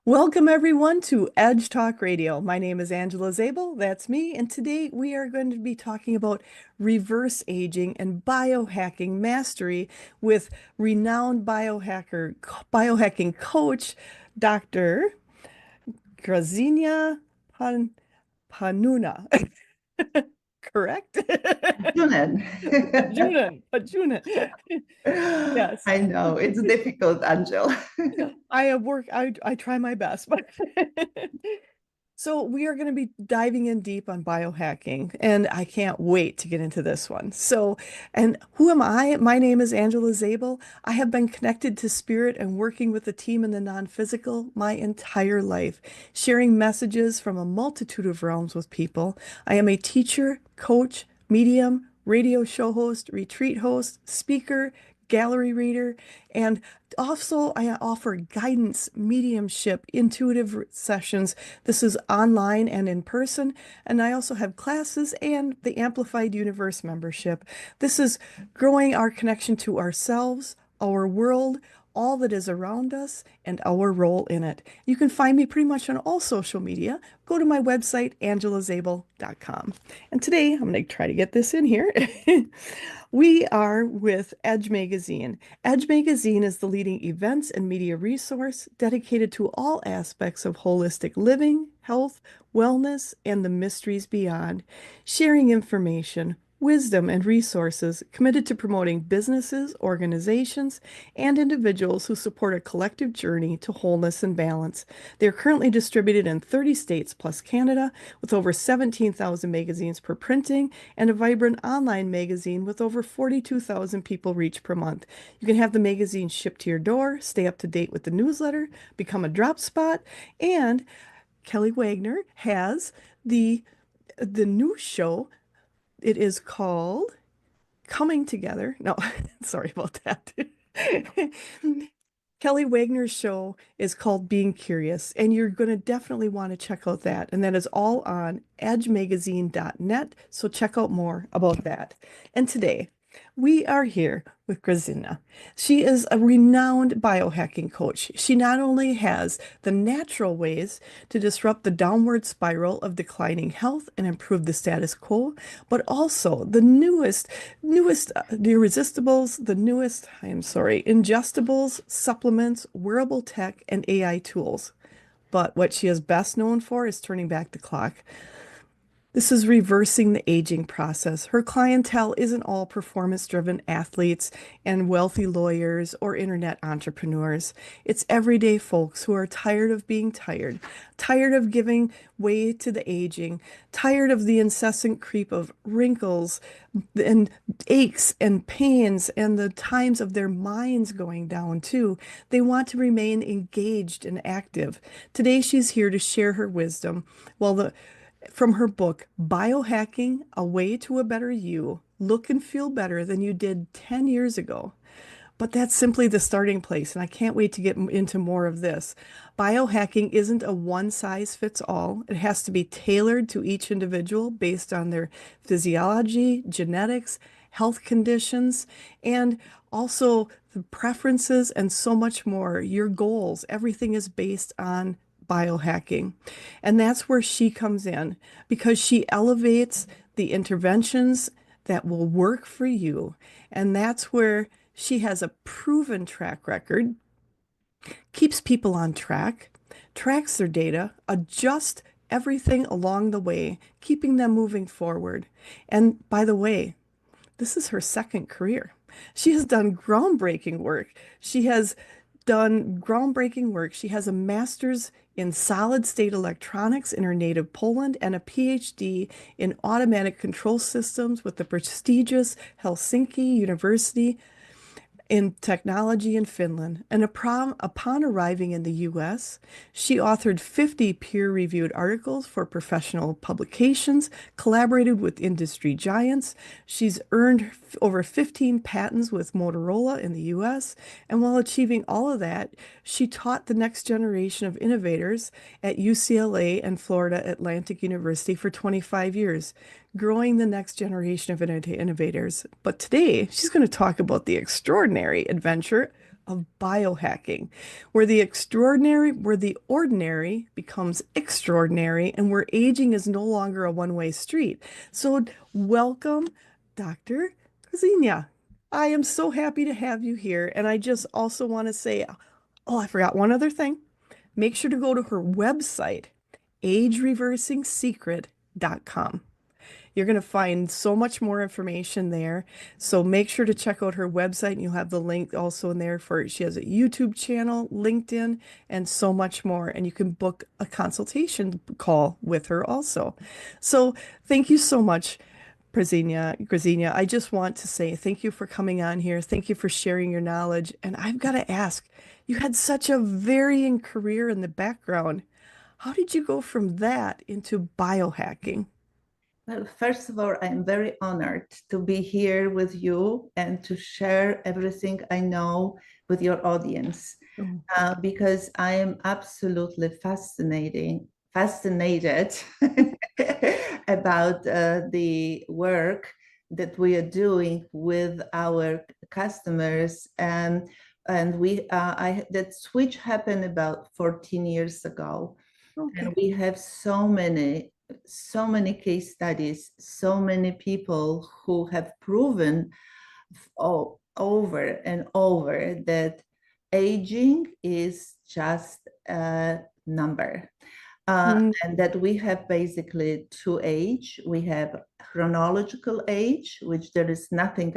Welcome everyone to Edge Talk Radio. My name is Angela Zabel, that's me, and today we are going to be talking about reverse aging and biohacking mastery with renowned biohacking coach, Dr. Grazyna Pan Panuna. Correct? Pajunen. Pajunen. Yes. I know it's difficult, Angel. I try my best, but so we are going to be diving in deep on biohacking, and I can't wait to get into this one. And who am I? My name is Angela Zabel. I have been connected to spirit and working with the team in the non-physical my entire life, sharing messages from a multitude of realms with people. I am a teacher, coach, medium, radio show host, retreat host, speaker, gallery reader, and also I offer guidance, mediumship, intuitive sessions. This is online and in person, and I also have classes and the Amplified Universe membership. This is growing our connection to ourselves, our world, all that is around us, and our role in it. You can find me pretty much on all social media. Go to my website, angelazabel.com. And today, I'm going to try to get this in here. We are with Edge Magazine. Edge Magazine is the leading events and media resource dedicated to all aspects of holistic living, health, wellness, and the mysteries beyond, sharing information, wisdom, and resources committed to promoting businesses, organizations, and individuals who support a collective journey to wholeness and balance. They are currently distributed in 30 states plus Canada, with over 17,000 magazines per printing and a vibrant online magazine with over 42,000 people reached per month. You can have the magazine shipped to your door, stay up to date with the newsletter, become a drop spot, and Kelly Wagner has the new show. It is called Coming Together. No, sorry about that. Kelly Wagner's show is called Being Curious, and you're going to definitely want to check out that. And that is all on edgemagazine.net. So check out more about that. And today, we are here with Grazyna. She is a renowned biohacking coach. She not only has the natural ways to disrupt the downward spiral of declining health and improve the status quo, but also the the irresistibles, ingestibles, supplements, wearable tech, and AI tools. But what she is best known for is turning back the clock. This is reversing the aging process. Her clientele isn't all performance-driven athletes and wealthy lawyers or internet entrepreneurs. It's everyday folks who are tired of being tired, tired of giving way to the aging, tired of the incessant creep of wrinkles and aches and pains and the times of their minds going down too. They want to remain engaged and active. Today she's here to share her wisdom while the from her book, Biohacking, A Way to a Better You, Look and Feel Better Than You Did 10 years ago. But that's simply the starting place, and I can't wait to get into more of this. Biohacking isn't a one size fits all. It has to be tailored to each individual based on their physiology, genetics, health conditions, and also the preferences and so much more. Your goals, everything is based on biohacking. And that's where she comes in because she elevates the interventions that will work for you. And that's where she has a proven track record, keeps people on track, tracks their data, adjusts everything along the way, keeping them moving forward. And by the way, this is her second career. She has done groundbreaking work. She has done groundbreaking work. She has a master's in solid state electronics in her native Poland and a PhD in automatic control systems with the prestigious Helsinki University in technology in Finland. And upon arriving in the US, she authored 50 peer-reviewed articles for professional publications, collaborated with industry giants. She's earned over 15 patents with Motorola in the US. And while achieving all of that, she taught the next generation of innovators at UCLA and Florida Atlantic University for 25 years, growing the next generation of innovators. But today, she's going to talk about the extraordinary adventure of biohacking, where the ordinary becomes extraordinary and where aging is no longer a one-way street. So welcome, Dr. Grazyna. I am so happy to have you here. And I just also want to say, oh, I forgot one other thing. Make sure to go to her website, agereversingsecret.com. You're going to find so much more information there. So make sure to check out her website, and you'll have the link also in there for she has a YouTube channel, LinkedIn, and so much more. And you can book a consultation call with her also. So thank you so much, Grazyna. I just want to say thank you for coming on here. Thank you for sharing your knowledge. And I've got to ask, you had such a varying career in the background. How did you go from that into biohacking? Well, first of all, I'm very honored to be here with you and to share everything I know with your audience, Oh, because I am absolutely fascinated about the work that we are doing with our customers. And that switch happened about 14 years ago. And okay. we have so many case studies, so many people who have proven over and over that aging is just a number. Mm, And that we have basically two age. We have chronological age, which there is nothing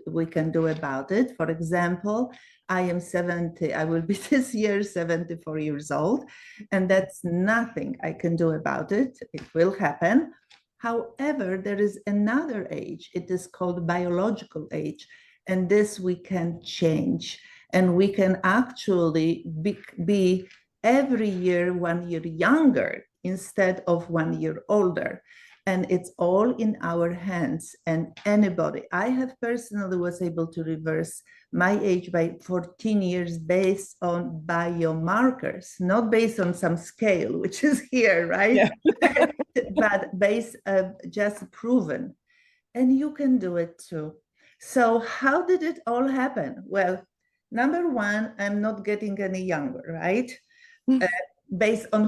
we can do about it. For example, I am 70, I will be this year 74 years old, and that's nothing I can do about it. It will happen. However, there is another age. It is called biological age, and this we can change. And we can actually be every year 1 year younger instead of 1 year older. And it's all in our hands. And anybody, I have personally was able to reverse my age by 14 years based on biomarkers, not based on some scale, which is here, right? yeah. But based just proven. And you can do it too. So how did it all happen? Well, number one, I'm not getting any younger, right? uh, Based on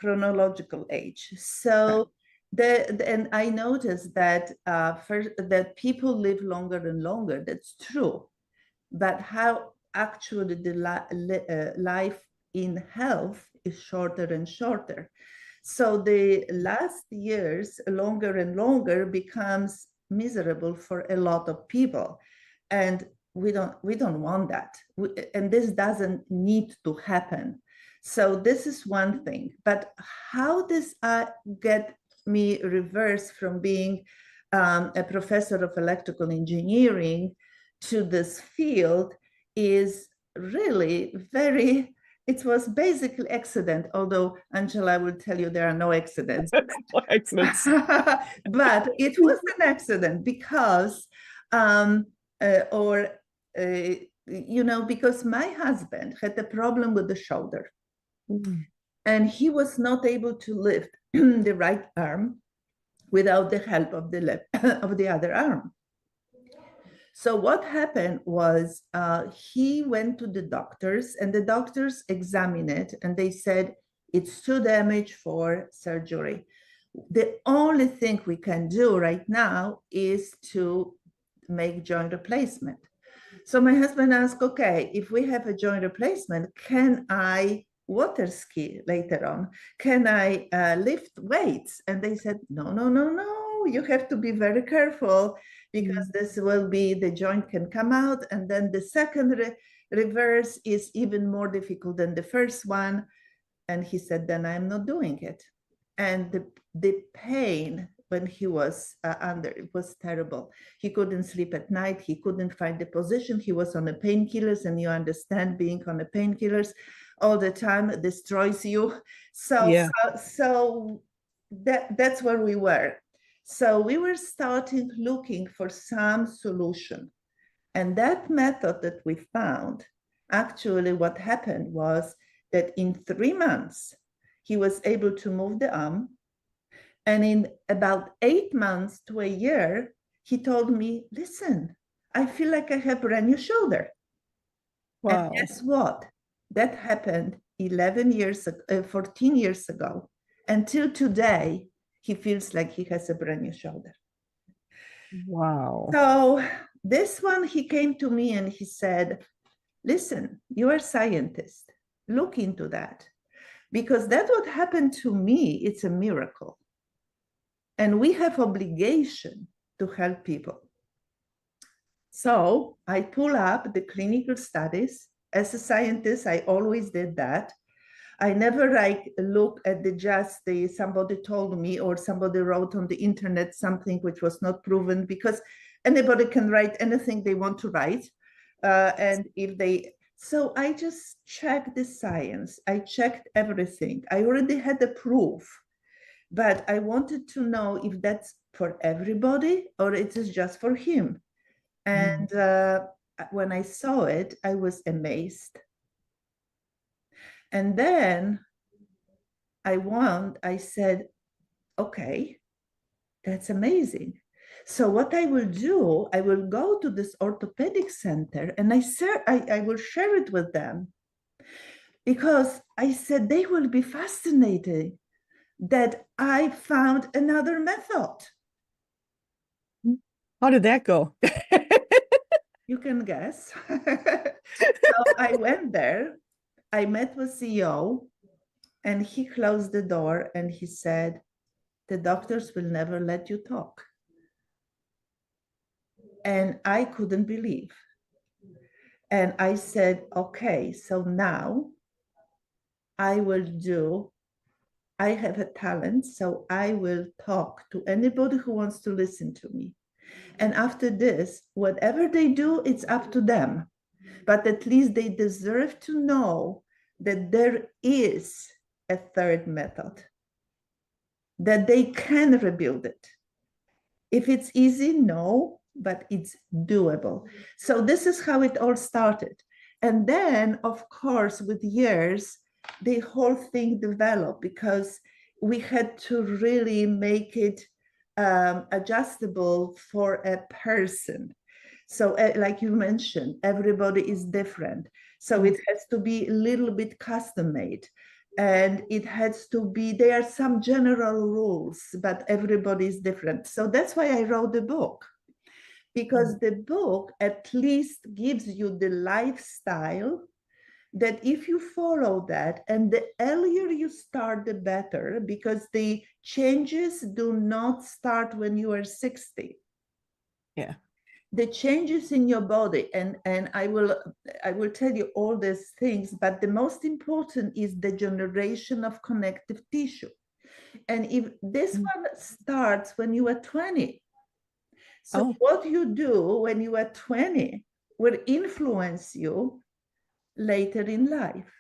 chronological age. So and I noticed that first, that people live longer and longer. That's true, but how actually the life in health is shorter and shorter. So the last years, longer and longer, becomes miserable for a lot of people, and we don't want that. And this doesn't need to happen. So this is one thing. But how this get me reversed from being a professor of electrical engineering to this field is really very, it was basically accident, although Angela will tell you there are no accidents. Accidents. But it was an accident because or because my husband had a problem with the shoulder, Mm. and he was not able to lift the right arm without the help of the left of the other arm. So what happened was he went to the doctors, and the doctors examined it, and they said it's too damaged for surgery. The only thing we can do right now is to make joint replacement. So my husband asked, okay, if we have a joint replacement, can I water ski later on? Can I lift weights? And they said, no, no, no, no, you have to be very careful, because Mm. this will be, the joint can come out. And then the second reverse is even more difficult than the first one. And he said, then I'm not doing it. And the pain when he was under, it was terrible. He couldn't sleep at night. He couldn't find the position. He was on the painkillers, and you understand being on the painkillers all the time destroys you. So, Yeah. so that's where we were. So we were starting looking for some solution. And that method that we found, actually what happened was that in 3 months, he was able to move the arm. And in about 8 months to a year, he told me, listen, I feel like I have brand new shoulder. And Wow. guess what? That happened 11 years, 14 years ago. Until today, he feels like he has a brand new shoulder. Wow. So this one, he came to me and he said, listen, you are a scientist. Look into that. Because that's what happened to me. It's a miracle. And we have obligation to help people. So I pull up the clinical studies. As a scientist, I always did that. I never like look at the just the somebody told me or somebody wrote on the internet something which was not proven, because anybody can write anything they want to write. And if they, so I just checked the science. I checked everything. I already had the proof, but I wanted to know if that's for everybody or it is just for him. Mm. And when I saw it, I was amazed. And then I said, okay, that's amazing. So what I will do, I will go to this orthopedic center and I will share it with them, because I said they will be fascinated that I found another method. How did that go? You can guess. So I went there, I met with CEO, and he closed the door and he said, the doctors will never let you talk. And I couldn't believe. And I said, okay, so now I will do, I have a talent, so I will talk to anybody who wants to listen to me. And after this, whatever they do, it's up to them. But at least they deserve to know that there is a third method, that they can rebuild it. If it's easy, no, but it's doable. So this is how it all started. And then, of course, with years, the whole thing developed because we had to really make it adjustable for a person. So, like you mentioned, everybody is different. So Mm. it has to be a little bit custom made. And it has to be, there are some general rules, but everybody is different. So that's why I wrote the book, because the book at least gives you the lifestyle that if you follow that, and the earlier you start, the better, because the changes do not start when you are 60. Yeah. The changes in your body, and I will tell you all these things, but the most important is the generation of connective tissue. And if this Mm. one starts when you are 20, so Oh, what you do when you are 20 will influence you later in life.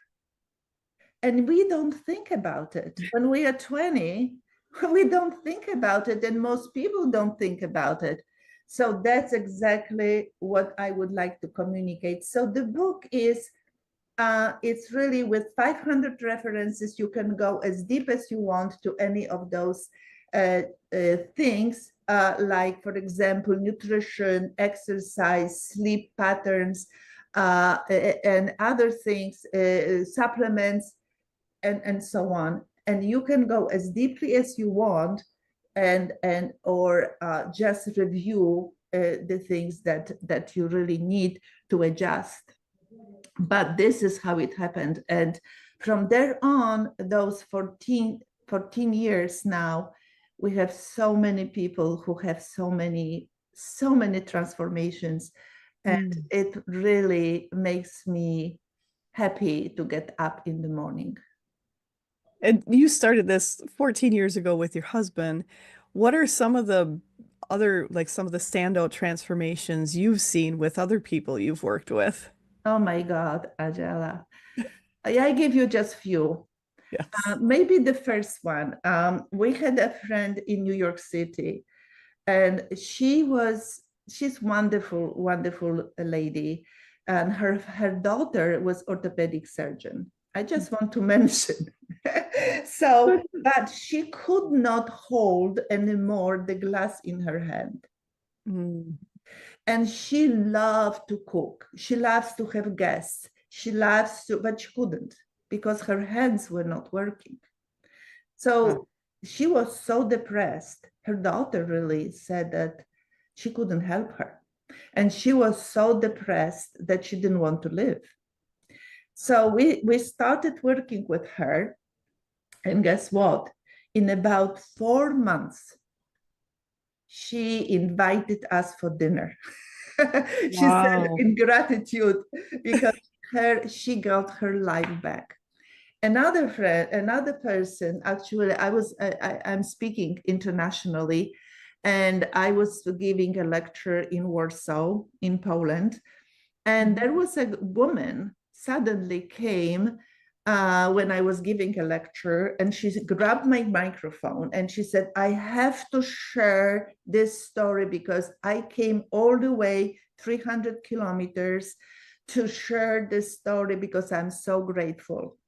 And we don't think about it. When we are 20, we don't think about it, and most people don't think about it. So that's exactly what I would like to communicate. So the book is, it's really with 500 references. You can go as deep as you want to any of those things, like, for example, nutrition, exercise, sleep patterns, and other things, supplements, and so on. And you can go as deeply as you want, and or just review the things that you really need to adjust. But this is how it happened. And from there on, those 14 years now, we have so many people who have so many transformations. And mm. it really makes me happy to get up in the morning. And you started this 14 years ago with your husband. What are some of the other, like some of the standout transformations you've seen with other people you've worked with? Oh my God, Angela. I give you just few. Yes. Maybe the first one. We had a friend in New York City, and she's wonderful, wonderful lady, and her daughter was orthopedic surgeon. I just want to mention. So, but she could not hold anymore the glass in her hand. Mm. And she loved to cook. She loves to have guests. She loves to, but she couldn't because her hands were not working. So she was so depressed. Her daughter really said that she couldn't help her. And she was so depressed that she didn't want to live. So we started working with her. And guess what? In about 4 months, she invited us for dinner. She said Wow. in gratitude because she got her life back. Another friend, another person, actually, I'm speaking internationally, and I was giving a lecture in Warsaw, in Poland, and there was a woman suddenly came when I was giving a lecture, and she grabbed my microphone and she said, I have to share this story because I came all the way 300 kilometers to share this story because I'm so grateful.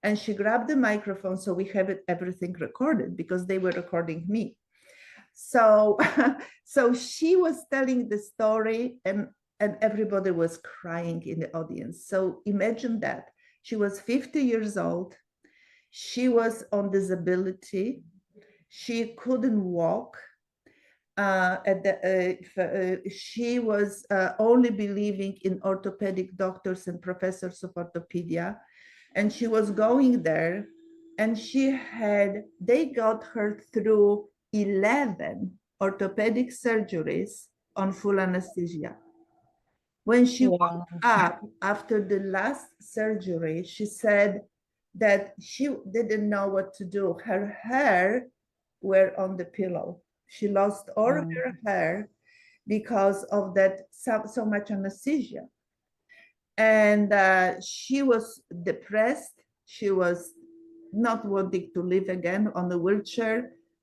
And she grabbed the microphone, so we have everything recorded because they were recording me. So, so she was telling the story, and everybody was crying in the audience. So imagine that. She was 50 years old. She was on disability. She couldn't walk. She was only believing in orthopedic doctors and professors of orthopedia. And she was going there, and they got her through 11 orthopedic surgeries on full anesthesia. When she woke Wow. up after the last surgery, she said that she didn't know what to do. Her hair were on the pillow. She lost all Wow. her hair because of that so much anesthesia. And she was depressed. She was not wanting to live again, on a wheelchair,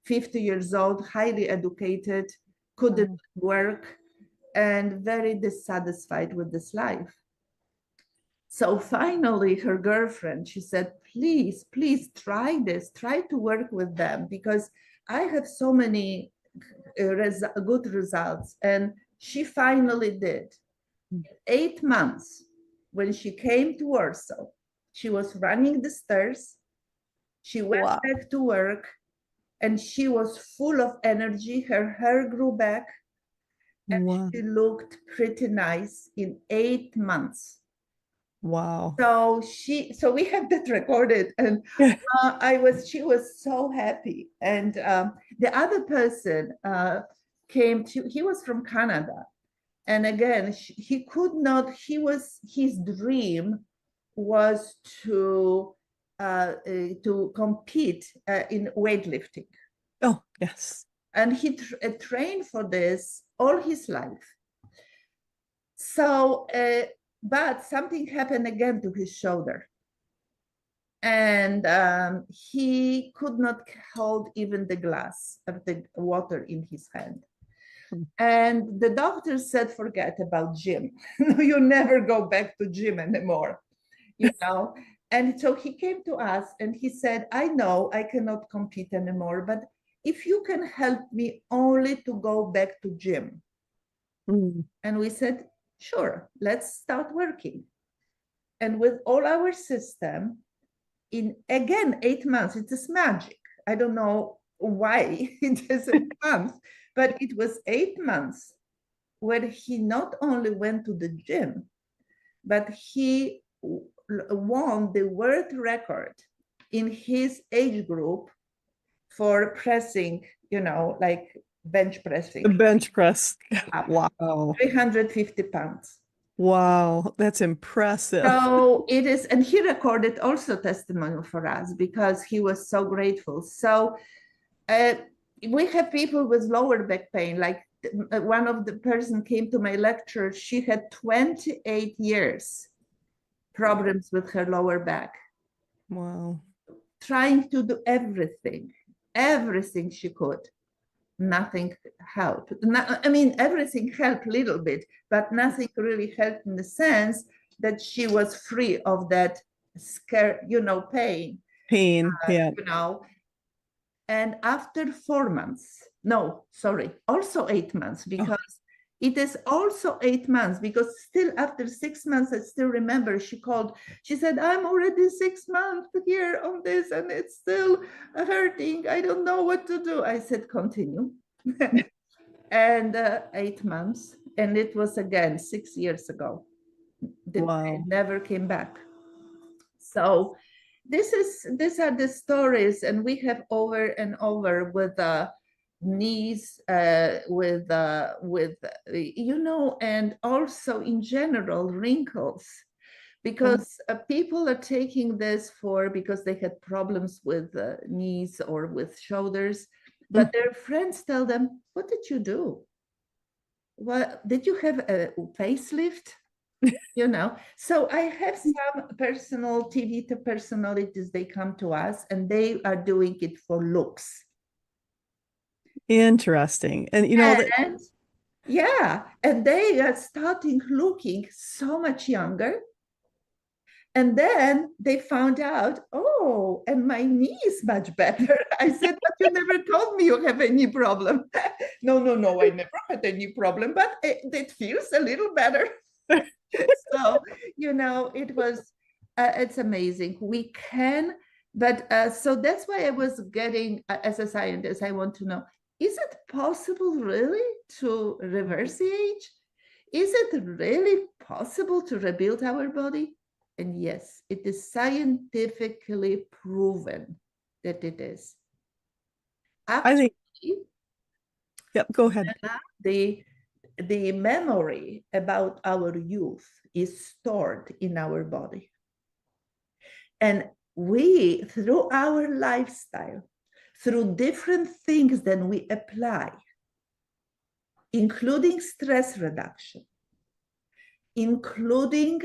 50 years old, highly educated, couldn't work, and very dissatisfied with this life. So finally, her girlfriend, she said, please, please try this, try to work with them because I have so many good results. And she finally did. 8 months, when she came to Warsaw, she was running the stairs. She went Wow. back to work, and she was full of energy. Her hair grew back, and Wow. she looked pretty nice in 8 months. Wow. So we have that recorded, and she was so happy. And the other person he was from Canada. And again, he could not, his dream was to compete in weightlifting. Oh, yes. And he trained for this all his life. So, but something happened again to his shoulder. And he could not hold even the glass of the water in his hand. And the doctor said, forget about gym. You never go back to gym anymore, you know. And so he came to us and he said, I know I cannot compete anymore, but if you can help me only to go back to gym. Mm. And we said, sure, let's start working. And with all our system, in again 8 months, it is magic. I don't know why it is 8 months, but it was 8 months where he not only went to the gym, but he won the world record in his age group for pressing, like bench The pressing bench press. up Wow. 350 pounds. Wow. That's impressive. So it is, and he recorded also testimony for us because he was so grateful. So uh, we have people with lower back pain, like one of the person came to my lecture, she had 28 years problems with her lower back, Wow. trying to do everything she could. Nothing helped. I mean, everything helped a little bit, but nothing really helped in the sense that she was free of that scare, pain, Pain. Yeah. you know. And after 4 months, no, sorry, also 8 months, Oh, because It is also 8 months because still after 6 months, I still remember she called. She said, I'm already 6 months here on this and it's still hurting. I don't know what to do. I said, continue. And 8 months. And it was again 6 years ago. The pain Wow. never came back. So these are the stories, and we have over and over with knees, and also in general wrinkles, Oh, because people are taking this for because they had problems with knees or with shoulders, mm. but their friends tell them, "What did you do? What did you have a facelift?" So I have some personal TV to personalities, they come to us and they are doing it for looks. Interesting. And that And yeah, and they are starting looking so much younger. And then they found out, oh, and my knee is much better. I said, but you never told me you have any problem. No, no, no, I never had any problem, but it feels a little better. So it's amazing we can, but so that's why I was getting, as a scientist, I want to know, is it possible really to reverse the age? Is it really possible to rebuild our body? And yes, it is scientifically proven that it is I think, actually. yep, go ahead. the the memory about our youth is stored in our body. And we, through our lifestyle, through different things that we apply, including stress reduction, including,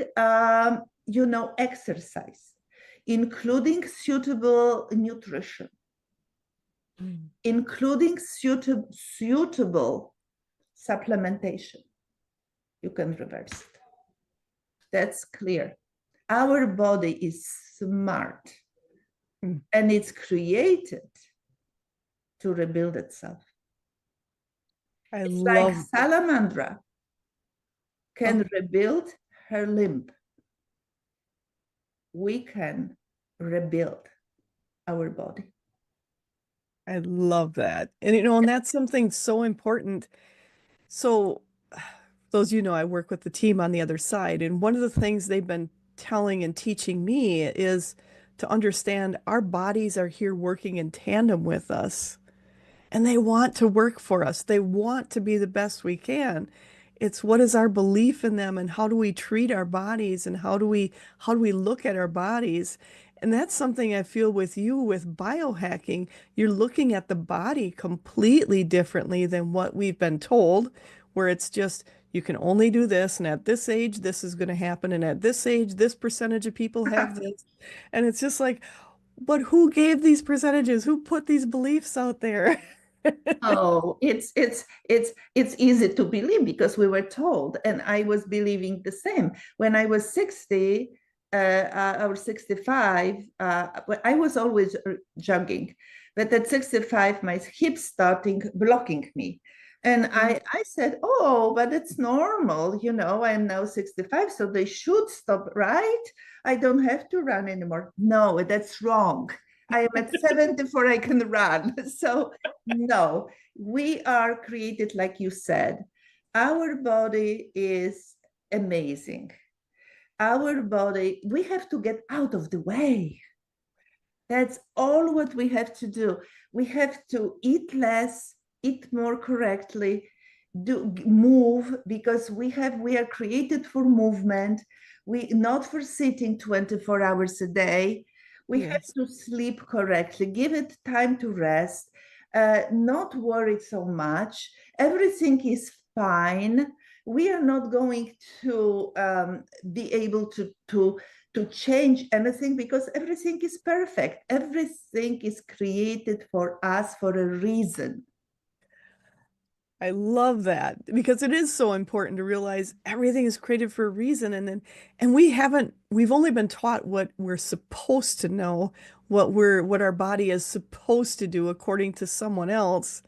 exercise, including suitable nutrition, Mm. including suitable supplementation, you can reverse it. That's clear. Our body is smart Mm. and it's created to rebuild itself. I It's like love, salamandra oh, can rebuild her limb. We can rebuild our body. I love that. And that's something so important. So, those I work with the team on the other side, and one of the things they've been telling and teaching me is to understand our bodies are here working in tandem with us. And they want to work for us. They want to be the best we can. It's what is our belief in them and how do we treat our bodies and how do we look at our bodies? And that's something I feel with you with biohacking. You're looking at the body completely differently than what we've been told, where it's just you can only do this, and at this age, this is going to happen, and at this age, this percentage of people have this. And it's just like, but who gave these percentages? Who put these beliefs out there? Oh, it's easy to believe because we were told, and I was believing the same. When I was 60 or 65, I was always jogging, but at 65, my hips starting blocking me. And I said, oh, but it's normal. I'm now 65, so they should stop, right? I don't have to run anymore. No, that's wrong. I am at 74, I can run. So no, we are created, like you said. Our body is amazing. Our body, we have to get out of the way. That's all what we have to do. We have to eat less, eat more correctly, move because we are created for movement. We not for sitting 24 hours a day. We have Yes. to sleep correctly, give it time to rest, not worry so much. Everything is fine. We are not going to be able to change anything because everything is perfect. Everything is created for us for a reason. I love that because it is so important to realize everything is created for a reason, and we've only been taught what we're supposed to know, what our body is supposed to do according to someone else.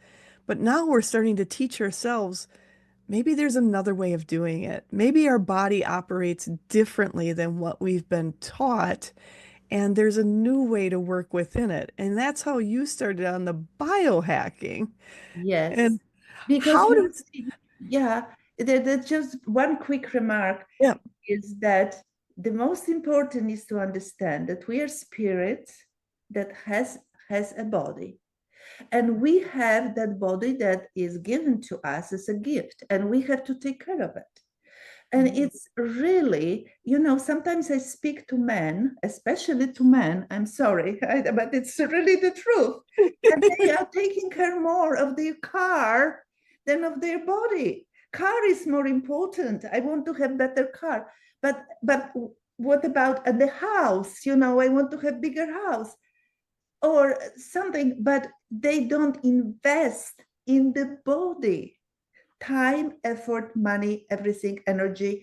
But now we're starting to teach ourselves, maybe there's another way of doing it. Maybe our body operates differently than what we've been taught, and there's a new way to work within it. And that's how you started on the biohacking. Yes, And because how you does, see, yeah, that's just one quick remark yeah, is that the most important is to understand that we are spirits that has a body, and we have that body that is given to us as a gift, and we have to take care of it. And mhm. it's really, sometimes I speak to men, especially to men, I'm sorry, but it's really the truth. And they are taking care more of their car than of their body. Car is more important. I want to have better car. But what about the house? I want to have bigger house or something, but they don't invest in the body time, effort, money, everything, energy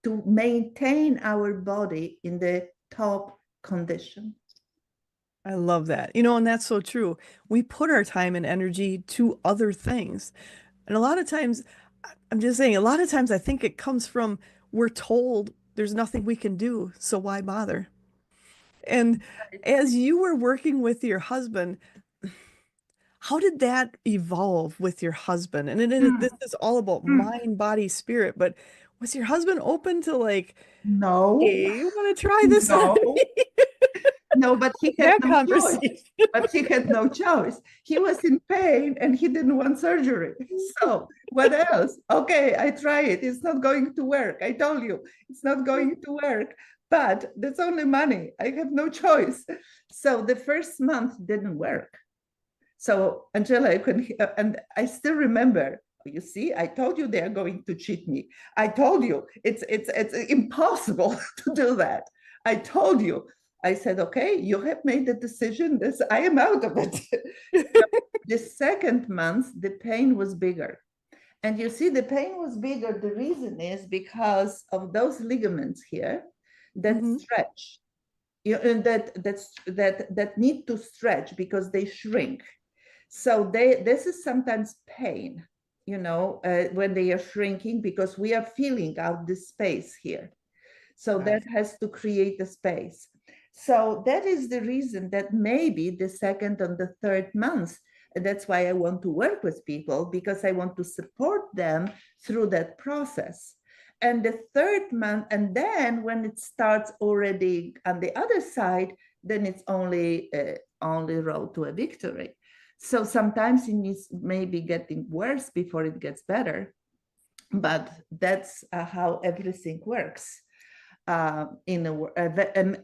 to maintain our body in the top condition. I love that. And that's so true. We put our time and energy to other things. And a lot of times, I'm just saying, a lot of times I think it comes from we're told there's nothing we can do, so why bother? And as you were working with your husband, how did that evolve with your husband? And this is all about mind, body, spirit, but was your husband open to like, No, hey, you want to try this on no, me? no, but he had That no choice. conversation. But he had no choice. He was in pain and he didn't want surgery. So what else? Okay, I try it. It's not going to work. I told you it's not going to work. But that's only money. I have no choice. So the first month didn't work. So Angela, and I still remember. You see, I told you they are going to cheat me. I told you it's impossible to do that. I told you. I said, okay, you have made the decision. This I am out of it. So the second month, the pain was bigger. And you see, the pain was bigger. The reason is because of those ligaments here that Hmm. stretch. And that need to stretch because they shrink. So this is sometimes pain, when they are shrinking because we are filling out the space here. So that Gotcha. has to create a space. So that is the reason that maybe the second and the third month, that's why I want to work with people because I want to support them through that process. And the third month, and then when it starts already on the other side, then it's only road to a victory. So sometimes it needs maybe getting worse before it gets better, but that's how everything works. A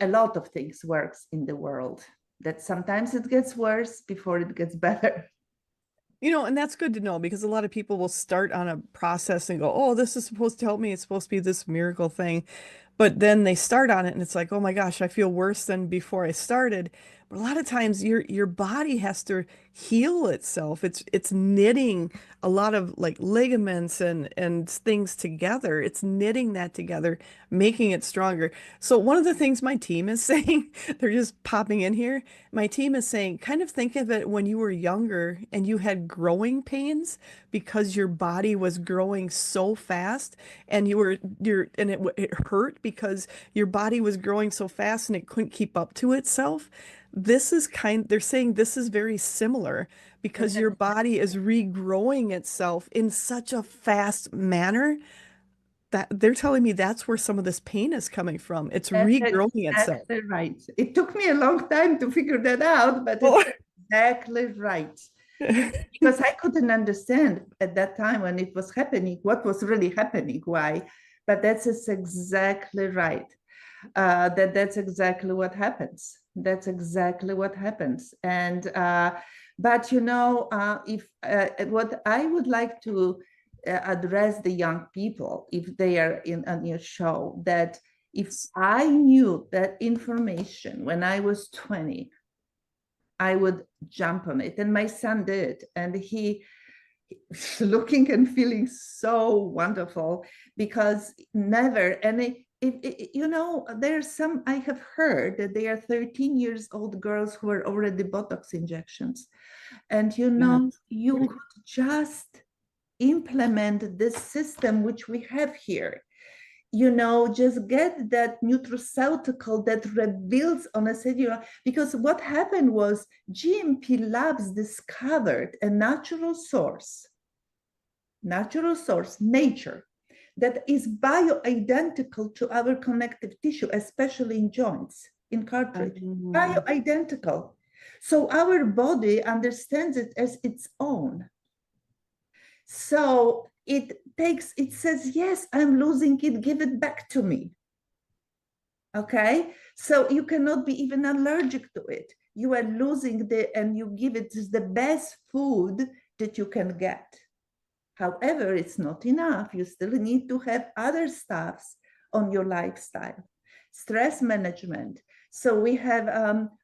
lot of things works in the world. That sometimes it gets worse before it gets better. And that's good to know because a lot of people will start on a process and go, oh, this is supposed to help me. It's supposed to be this miracle thing. But then they start on it and it's like, oh my gosh, I feel worse than before I started. But a lot of times your body has to heal itself. It's knitting a lot of like ligaments and things together. It's knitting that together, making it stronger. So one of the things my team is saying, they're just popping in here. My team is saying, kind of think of it when you were younger and you had growing pains because your body was growing so fast and it hurt because your body was growing so fast and it couldn't keep up to itself. They're saying this is very similar because your body is regrowing itself in such a fast manner that they're telling me that's where some of this pain is coming from. It's That's regrowing itself. exactly right. It took me a long time to figure that out, but it's Oh. exactly right. Because I couldn't understand at that time when it was happening, what was really happening, why. But that's exactly right. That's exactly what happens. That's exactly what happens. And but if what I would like to address the young people, if they are on your show, that if I knew that information when I was 20, I would jump on it. And my son did. And he looking and feeling so wonderful because never, and there's some, I have heard that they are 13 years old girls who are already Botox injections. And Yeah. you could just implement this system which we have here. Just get that nutraceutical that reveals on a cellular, because what happened was GMP labs discovered a natural source, nature, that is bioidentical to our connective tissue, especially in joints, in cartilage, bioidentical. So our body understands it as its own. So it says, yes, I'm losing it, give it back to me. Okay, so you cannot be even allergic to it. You are losing and you give it the best food that you can get. However, it's not enough. You still need to have other stuffs on your lifestyle, stress management. So we have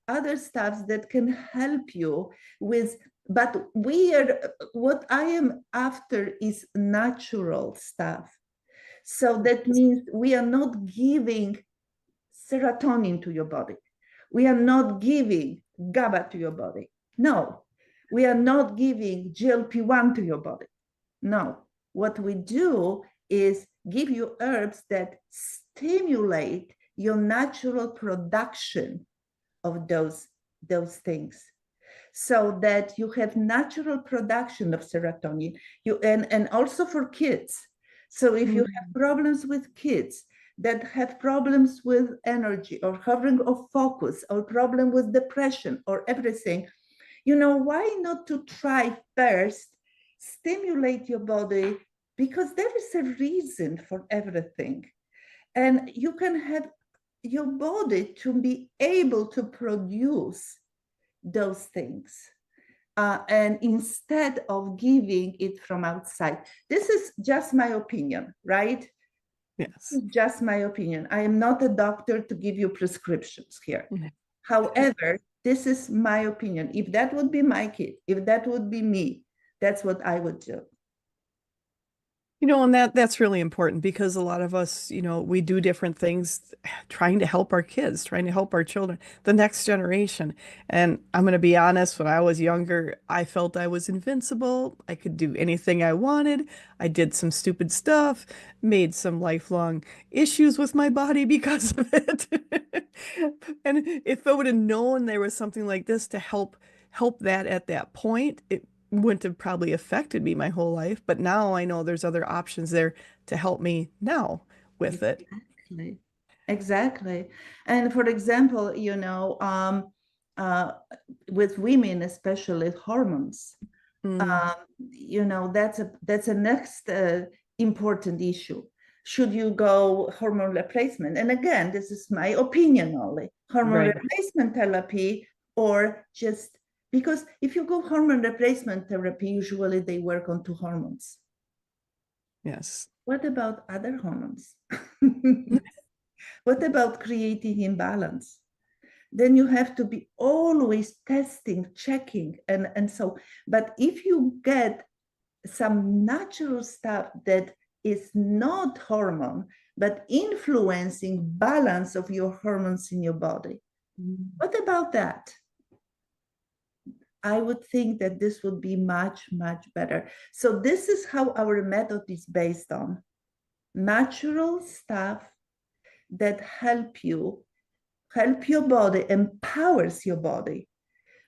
other stuffs that can help you with, but what I am after is natural stuff. So that means we are not giving serotonin to your body. We are not giving GABA to your body. No, we are not giving GLP-1 to your body. No, what we do is give you herbs that stimulate your natural production of those things, so that you have natural production of serotonin. And also for kids. So if you have problems with kids that have problems with energy or having of focus or problem with depression or everything, why not to try first stimulate your body, because there is a reason for everything. And you can have your body to be able to produce those things. And instead of giving it from outside. This is just my opinion, right? Yes. Just my opinion. I am not a doctor to give you prescriptions here. Mm-hmm. However, this is my opinion. If that would be my kid, if that would be me, that's what I would do. And that's really important because a lot of us, we do different things trying to help our kids, trying to help our children, the next generation. And I'm going to be honest, when I was younger, I felt I was invincible. I could do anything I wanted. I did some stupid stuff, made some lifelong issues with my body because of it. And if I would have known there was something like this to help that at that point, it wouldn't have probably affected me my whole life, but now I know there's other options there to help me now with it. Exactly. Exactly. And for example, uh, with women, especially hormones, Mm, that's a next important issue. Should you go hormone replacement? And again, this is my opinion only. Hormone right. replacement therapy, or just because if you go hormone replacement therapy, usually they work on two hormones. Yes. What about other hormones? What about creating imbalance? Then you have to be always testing, checking, and so. But if you get some natural stuff that is not hormone, but influencing balance of your hormones in your body, what about that? I would think that this would be much, much better. So this is how our method is based on natural stuff that help your body, empowers your body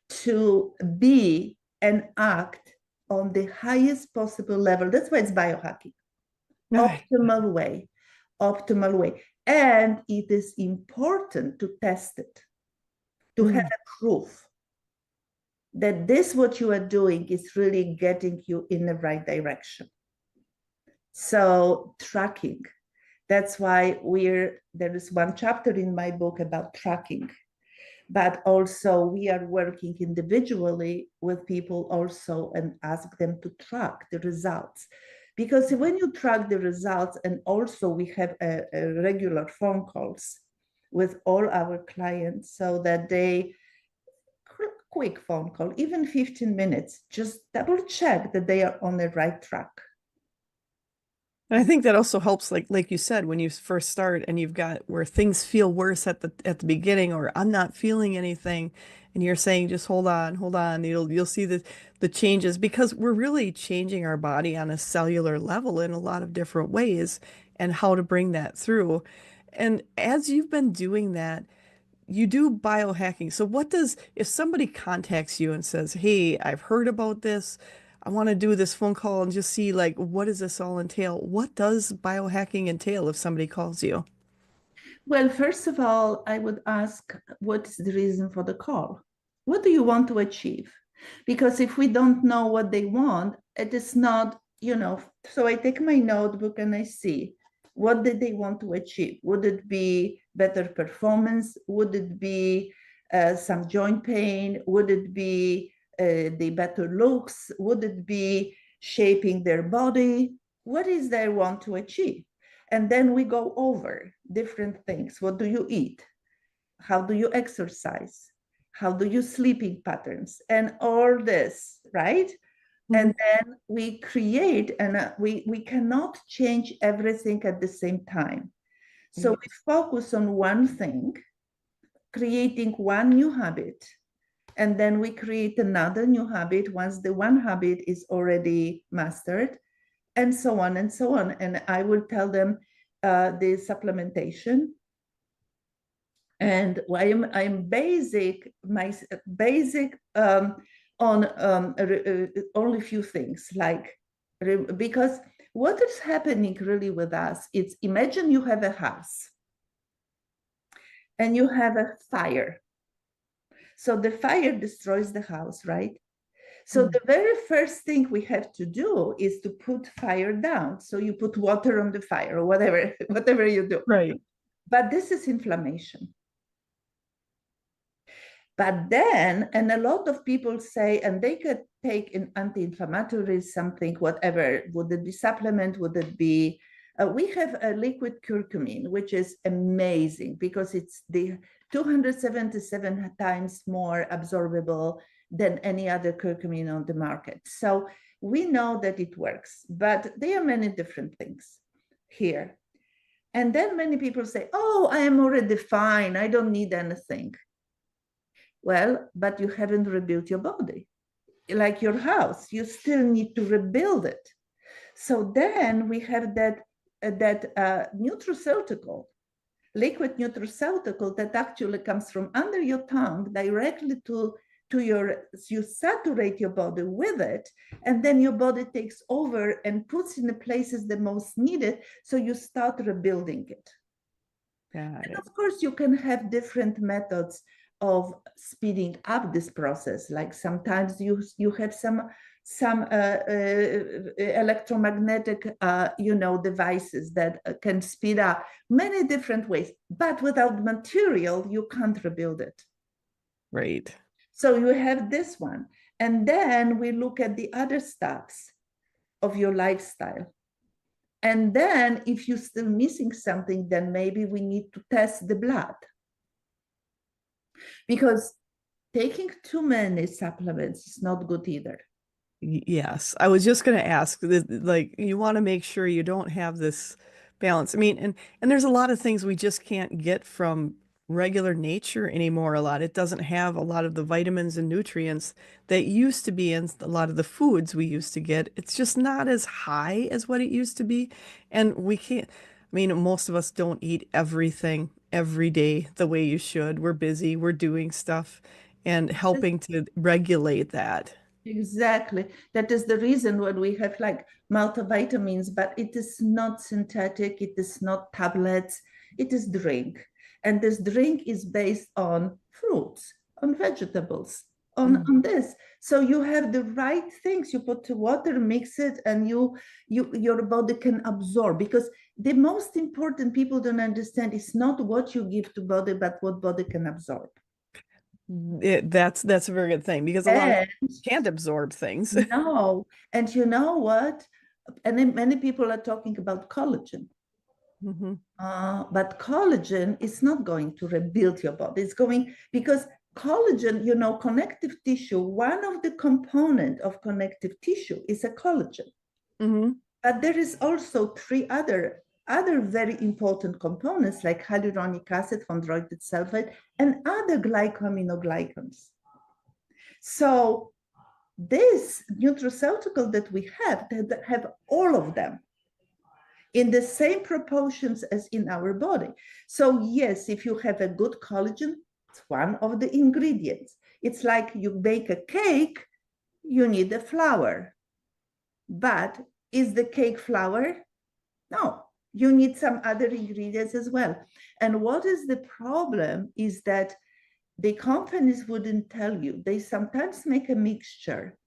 to be and act on the highest possible level. That's why it's biohacking. Right. Optimal way. And it is important to test it, to have Mm, a proof that this what you are doing is really getting you in the right direction. So tracking. That's why there is one chapter in my book about tracking, but also we are working individually with people also and ask them to track the results. Because when you track the results, and also we have a regular phone calls with all our clients, so that they quick phone call, even 15 minutes, just double check that they are on the right track. And I think that also helps, like you said, when you first start and you've got where things feel worse at the beginning, or I'm not feeling anything, and you're saying just hold on, you'll see the changes because we're really changing our body on a cellular level in a lot of different ways and how to bring that through. And as you've been doing that, you do biohacking. So what does, if somebody contacts you and says, "Hey, I've heard about this. I want to do this phone call and just see like what does this all entail?" What does biohacking entail if somebody calls you? Well, first of all, I would ask, what is the reason for the call? What do you want to achieve? Because if we don't know what they want, it is not, so I take my notebook and I see what did they want to achieve? Would it be better performance? Would it be some joint pain? Would it be the better looks? Would it be shaping their body? What is they want to achieve? And then we go over different things. What do you eat? How do you exercise? How do you sleeping patterns? And all this, right? Mhm. And then we create, and we cannot change everything at the same time. So Right. we focus on one thing, creating one new habit, and then we create another new habit once the one habit is already mastered, and so on and so on. And I will tell them the supplementation. And I'm basic, my basic on only few things like, because what is happening really with us, it's imagine you have a house and you have a fire. So the fire destroys the house, right? So Mm. the very first thing we have to do is to put fire down. So you put water on the fire or whatever, whatever you do. Right. But this is inflammation. But then, and a lot of people say, and they could take an anti-inflammatory something, whatever. Would it be supplement? Would it be? We have a liquid curcumin, which is amazing because it's the 277 times more absorbable than any other curcumin on the market. So we know that it works, but there are many different things here. And then many people say, oh, I am already fine. I don't need anything. Well, but you haven't rebuilt your body. Like your house, you still need to rebuild it. So then we have that nutraceutical, liquid nutraceutical that actually comes from under your tongue directly to your, you saturate your body with it, and then your body takes over and puts in the places the most needed, so you start rebuilding it. Got And it. of course, you can have different methods of speeding up this process. Like sometimes you have some electromagnetic devices that can speed up many different ways. But without material, you can't rebuild it. Right. So you have this one, and then we look at the other steps of your lifestyle. And then if you're still missing something, then maybe we need to test the blood. Because taking too many supplements is not good either. Yes, I was just going to ask, like, you want to make sure you don't have this balance. I mean, and there's a lot of things we just can't get from regular nature anymore. A lot. It doesn't have a lot of the vitamins and nutrients that used to be in a lot of the foods we used to get. It's just not as high as what it used to be, and we can't. I mean, most of us don't eat everything every day the way you should. We're busy, we're doing stuff, and helping to regulate that. Exactly. That is the reason when we have like multivitamins, but it is not synthetic, it is not tablets, it is drink. And this drink is based on fruits, on vegetables, on this. So you have the right things. You put the water, mix it, and your body can absorb. Because the most important people don't understand is not what you give to body, but what body can absorb. That's a very good thing because a lot of And people can't absorb things. no, and you know what? And then many people are talking about collagen. Hmm. But collagen is not going to rebuild your body. It's going because collagen, connective tissue, one of the component of connective tissue is a collagen. Hmm. But there is also three other very important components like hyaluronic acid, chondroitin sulfate, and other glycosaminoglycans. So this nutraceutical that we have all of them in the same proportions as in our body. So yes, if you have a good collagen, it's one of the ingredients. It's like you bake a cake, you need a flour. But is the cake flour? No, you need some other ingredients as well. And what is the problem is that the companies wouldn't tell you. They sometimes make a mixture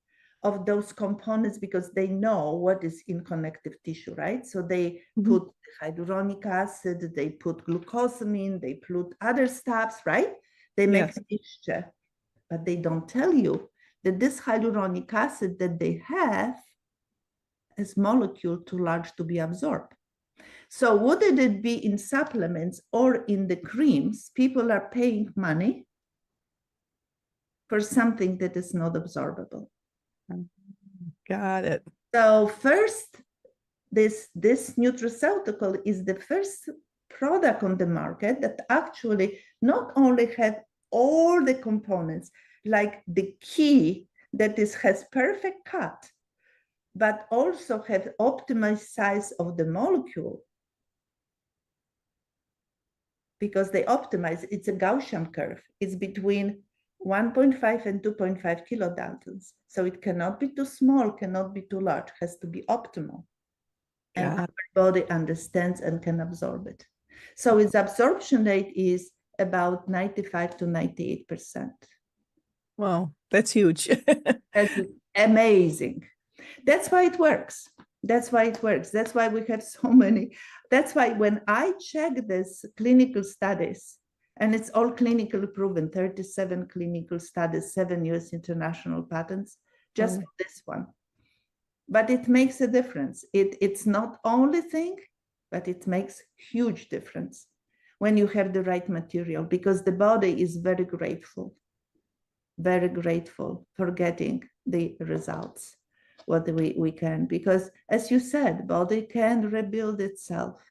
of those components because they know what is in connective tissue, right? So they Mhm. put hyaluronic acid, they put glucosamine, they put other stuffs, right? They make a Yes. mixture, but they don't tell you that this hyaluronic acid that they have is molecule too large to be absorbed. So whether it be in supplements or in the creams, people are paying money for something that is not absorbable. Got it. So first, this nutraceutical is the first product on the market that actually not only have all the components, like the key that is has perfect cut, but also have optimized size of the molecule because they optimize. It's a Gaussian curve. It's between 1.5 and 2.5 kilodaltons. So it cannot be too small, cannot be too large, has to be optimal. And Got our it. body understands and can absorb it. So its absorption rate is about 95 to 98%. Wow, that's huge. That's amazing. That's why it works. That's why it works. That's why we have so many. That's why when I check this clinical studies, and it's all clinically proven, 37 clinical studies, 7 US international patents, just Wow. for this one. But it makes a difference. It's not only thing, but it makes huge difference when you have the right material because the body is very grateful for getting the results what we can because as you said body can rebuild itself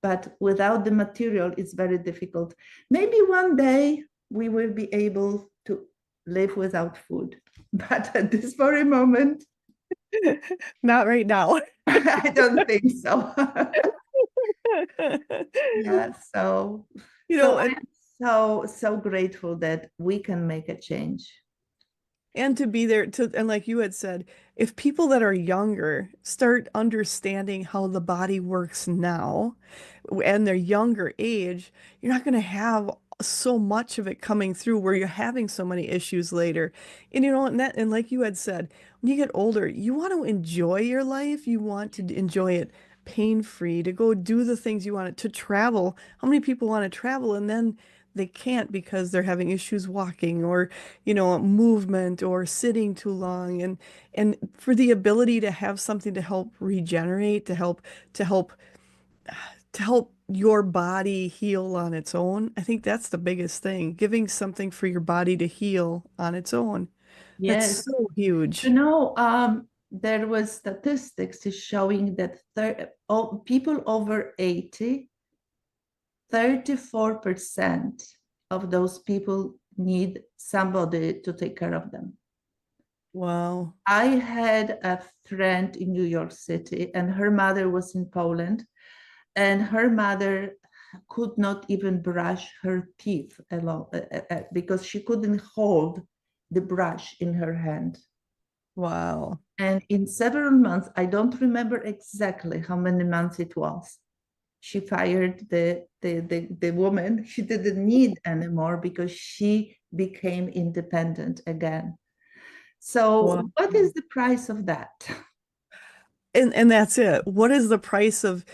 but without the material it's very difficult. Maybe one day we will be able to live without food but at this very moment Not right now. I don't think so. Yeah, so And I'm so grateful that we can make a change. to be there to and like you had said, if people that are younger start understanding how the body works now and their younger age, you're not going to have so much of it coming through where you're having so many issues later. And and like you had said, when you get older, you want to enjoy your life, you want to enjoy it pain-free, to go do the things you want to travel. How many people want to travel and then they can't because they're having issues walking or movement or sitting too long and for the ability to have something to help regenerate, to help to help your body heal on its own. I think that's the biggest thing, giving something for your body to heal on its own. That's Yes. so You huge. know, there was statistics is showing that people over 80, 34% of those people need somebody to take care of them. Wow. I had a friend in New York City, and her mother was in Poland, and her mother could not even brush her teeth alone because she couldn't hold the brush in her hand. Wow. And in several months, I don't remember exactly how many months it was. She fired the woman she didn't need anymore because she became independent again. So, Wow. what is the price of that? And that's it. What is the price of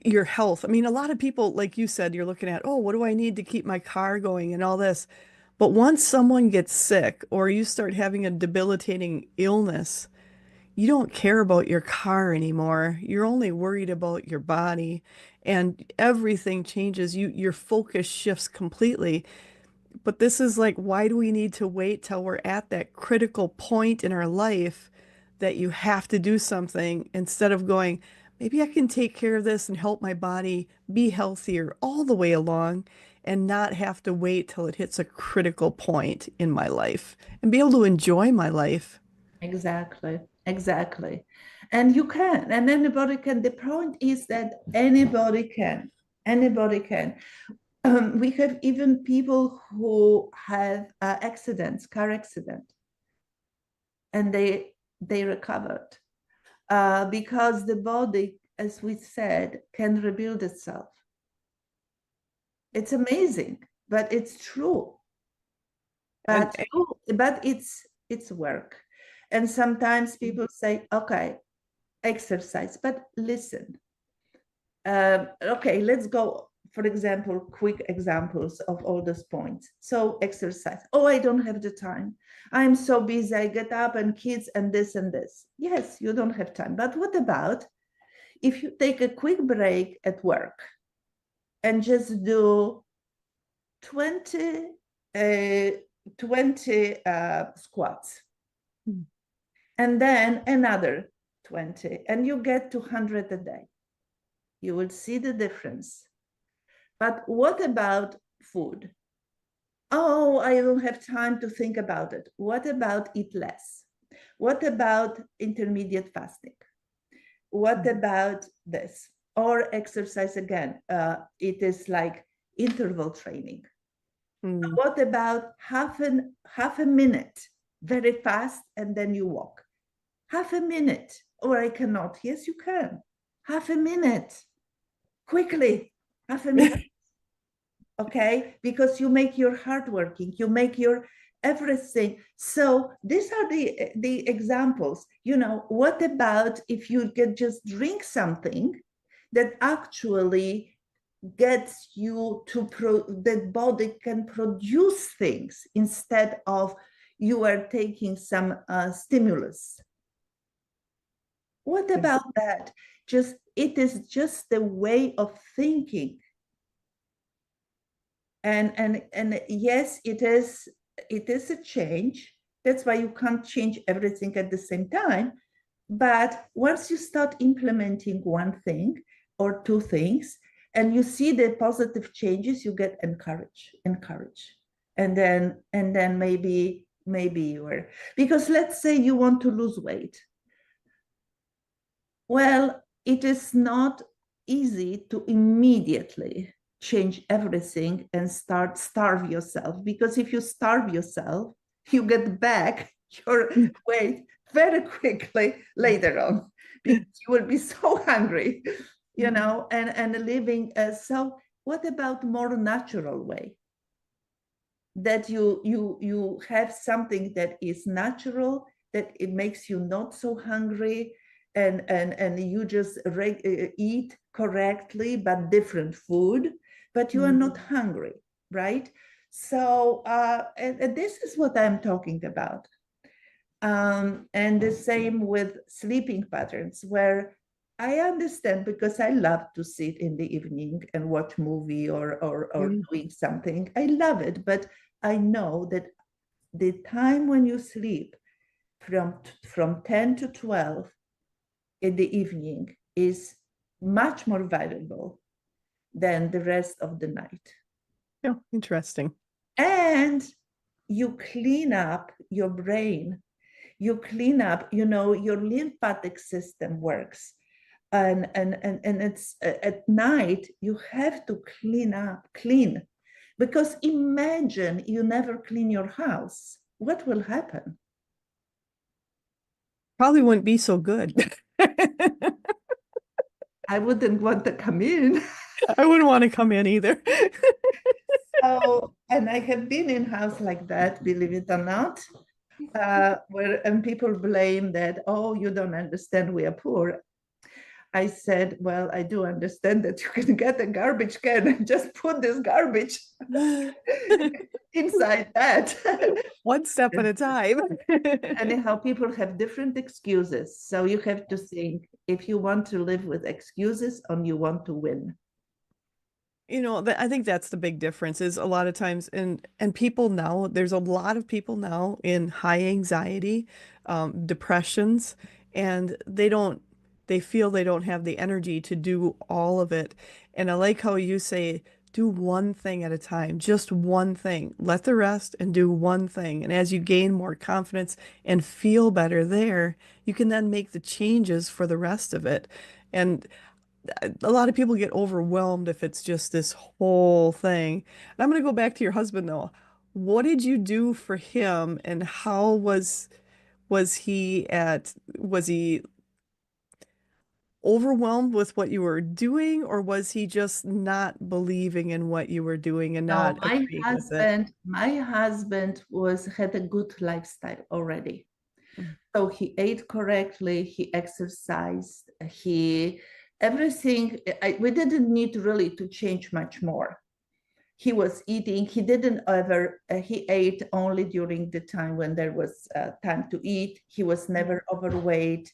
your health? I mean, a lot of people, like you said, you're looking at, oh, what do I need to keep my car going and all this. But once someone gets sick or you start having a debilitating illness, you don't care about your car anymore. You're only worried about your body and everything changes. Your focus shifts completely. But this is like, why do we need to wait till we're at that critical point in our life that you have to do something instead of going, maybe I can take care of this and help my body be healthier all the way along and not have to wait till it hits a critical point in my life and be able to enjoy my life. Exactly, exactly. And you can, and anybody can. The point is that anybody can. Anybody can. We have even people who have accidents, car accident, and they recovered because the body, as we said, can rebuild itself. It's amazing, but it's true. And But it's work. And sometimes people say, okay, exercise, but listen. Okay, let's go, for example, quick examples of all those points. So exercise. Oh, I don't have the time. I'm so busy. I get up and kids and this and this. Yes, you don't have time. But what about if you take a quick break at work and just do 20, uh, 20 squats and then another 20, and you get 200 a day? You will see the difference. But what about food? Oh, I don't have time to think about it. What about eat less? What about intermediate fasting? What about this? Or exercise again. It is like interval training. mm, What about half a minute, very fast, and then you walk? Half a minute, or I cannot. Yes, you can. Half a minute, quickly, half a minute. Okay, because you make your heart working, you make your everything. So these are the examples. You know, what about if you can just drink something that actually gets you to the body can produce things instead of you are taking some stimulus? What yeah. about that? Just it is just the way of thinking. And yes, it is a change. That's why you can't change everything at the same time. But once you start implementing one thing or two things and you see the positive changes, you get encouraged. And then maybe you are, because let's say you want to lose weight. Well, it is not easy to immediately change everything and starve yourself, because if you starve yourself, you get back your weight very quickly later on, because you will be so hungry, and living. So what about more natural way, that you have something that is natural, that it makes you not so hungry, and you just eat correctly but different food, but you are not hungry, right? So and this is what I'm talking about. And the same with sleeping patterns, where I understand, because I love to sit in the evening and watch movie or Mm, doing something. I love it, but I know that the time when you sleep from 10 to 12 in the evening is much more valuable than the rest of the night. yeah, interesting. And you clean up your brain, you clean up, your lymphatic system works. And it's at night you have to clean, because imagine you never clean your house. What will happen? Probably wouldn't be so good. I wouldn't want to come in. I wouldn't want to come in either. So, and I have been in house like that, believe it or not, and people blame that, oh, you don't understand, we are poor. I said, well, I do understand that you can get a garbage can and just put this garbage inside that. One step at a time. Anyhow, people have different excuses. So you have to think if you want to live with excuses or you want to win. I think that's the big difference is a lot of times, and people now, there's a lot of people now in high anxiety, depressions, and they feel they don't have the energy to do all of it. And I like how you say, do one thing at a time, just one thing. Let the rest and do one thing. And as you gain more confidence and feel better there, you can then make the changes for the rest of it. And a lot of people get overwhelmed if it's just this whole thing. And I'm going to go back to your husband though. What did you do for him and how was he overwhelmed with what you were doing or was he just not believing in what you were doing and No, not agreeing with it? my husband had a good lifestyle already. So he ate correctly, he exercised, everything. We didn't need really to change much more. He was eating, he didn't ever, he ate only during the time when there was time to eat. He was never overweight.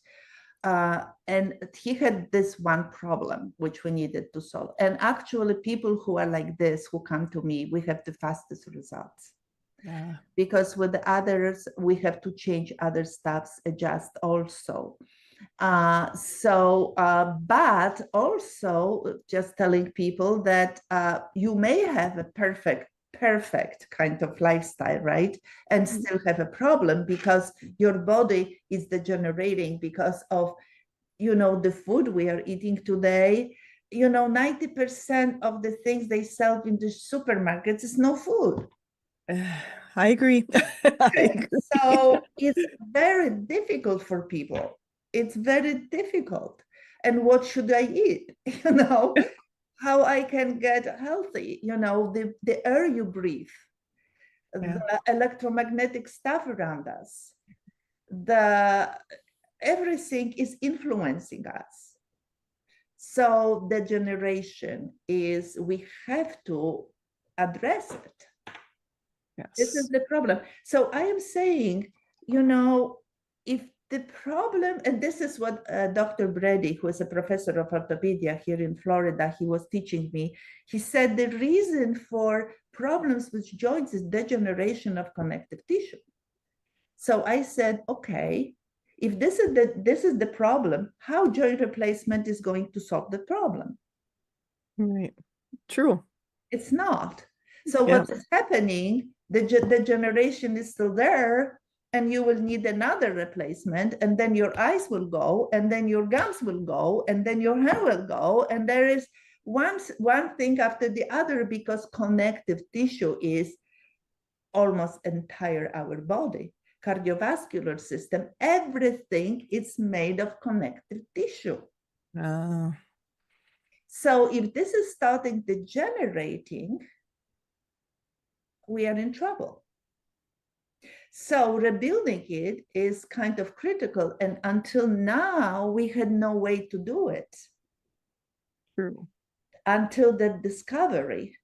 And he had this one problem which we needed to solve. And actually, people who are like this, who come to me, we have the fastest results. Because with the others, we have to change other stuffs, adjust also. But also just telling people that you may have a perfect kind of lifestyle, right? And still have a problem because your body is degenerating because of, the food we are eating today. 90% of the things they sell in the supermarkets is no food. I agree. I agree. So it's very difficult for people. It's very difficult. And what should I eat? How I can get healthy, the air you breathe, Yeah. the electromagnetic stuff around us, the everything is influencing us. So the generation is, we have to address it. This is Yes. the problem. So I am saying, if the problem, and this is what Dr. Brady, who is a professor of orthopedic here in Florida, he was teaching me. He said the reason for problems with joints is degeneration of connective tissue. So I said, okay, if this is the problem, how joint replacement is going to solve the problem? Right. True. It's not. So Yeah. what is happening, the generation is still there, and you will need another replacement, and then your eyes will go, and then your gums will go, and then your hair will go, and there is one thing after the other, because connective tissue is almost entire our body. Cardiovascular system, everything is made of connective tissue. Uh, So if this is starting degenerating, we are in trouble. So rebuilding it is kind of critical. And until now, we had no way to do it true. until the discovery.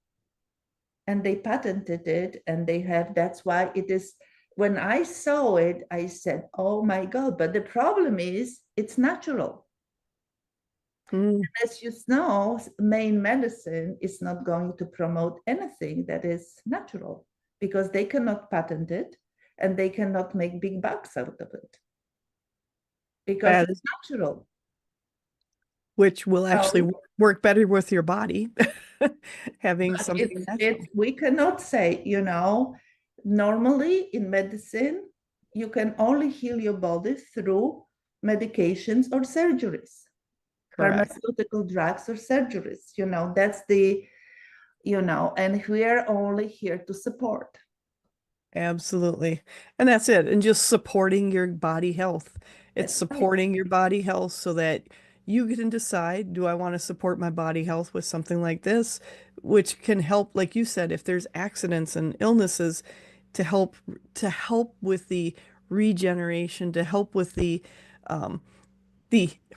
And they patented it, and that's why it is, when I saw it, I said, oh my God, but the problem is it's natural. Mm. As you know, main medicine is not going to promote anything that is natural because they cannot patent it and they cannot make big bucks out of it because That it's is, natural. which will actually So, work better with your body, having but something natural. we cannot say, normally in medicine, you can only heal your body through medications or surgeries, Correct. pharmaceutical drugs or surgeries. That's and we are only here to support. Absolutely. And that's it. And just supporting your body health. It's That's right. supporting your body health so that you can decide, do I want to support my body health with something like this, which can help, like you said, if there's accidents and illnesses, to help with the regeneration, to help with the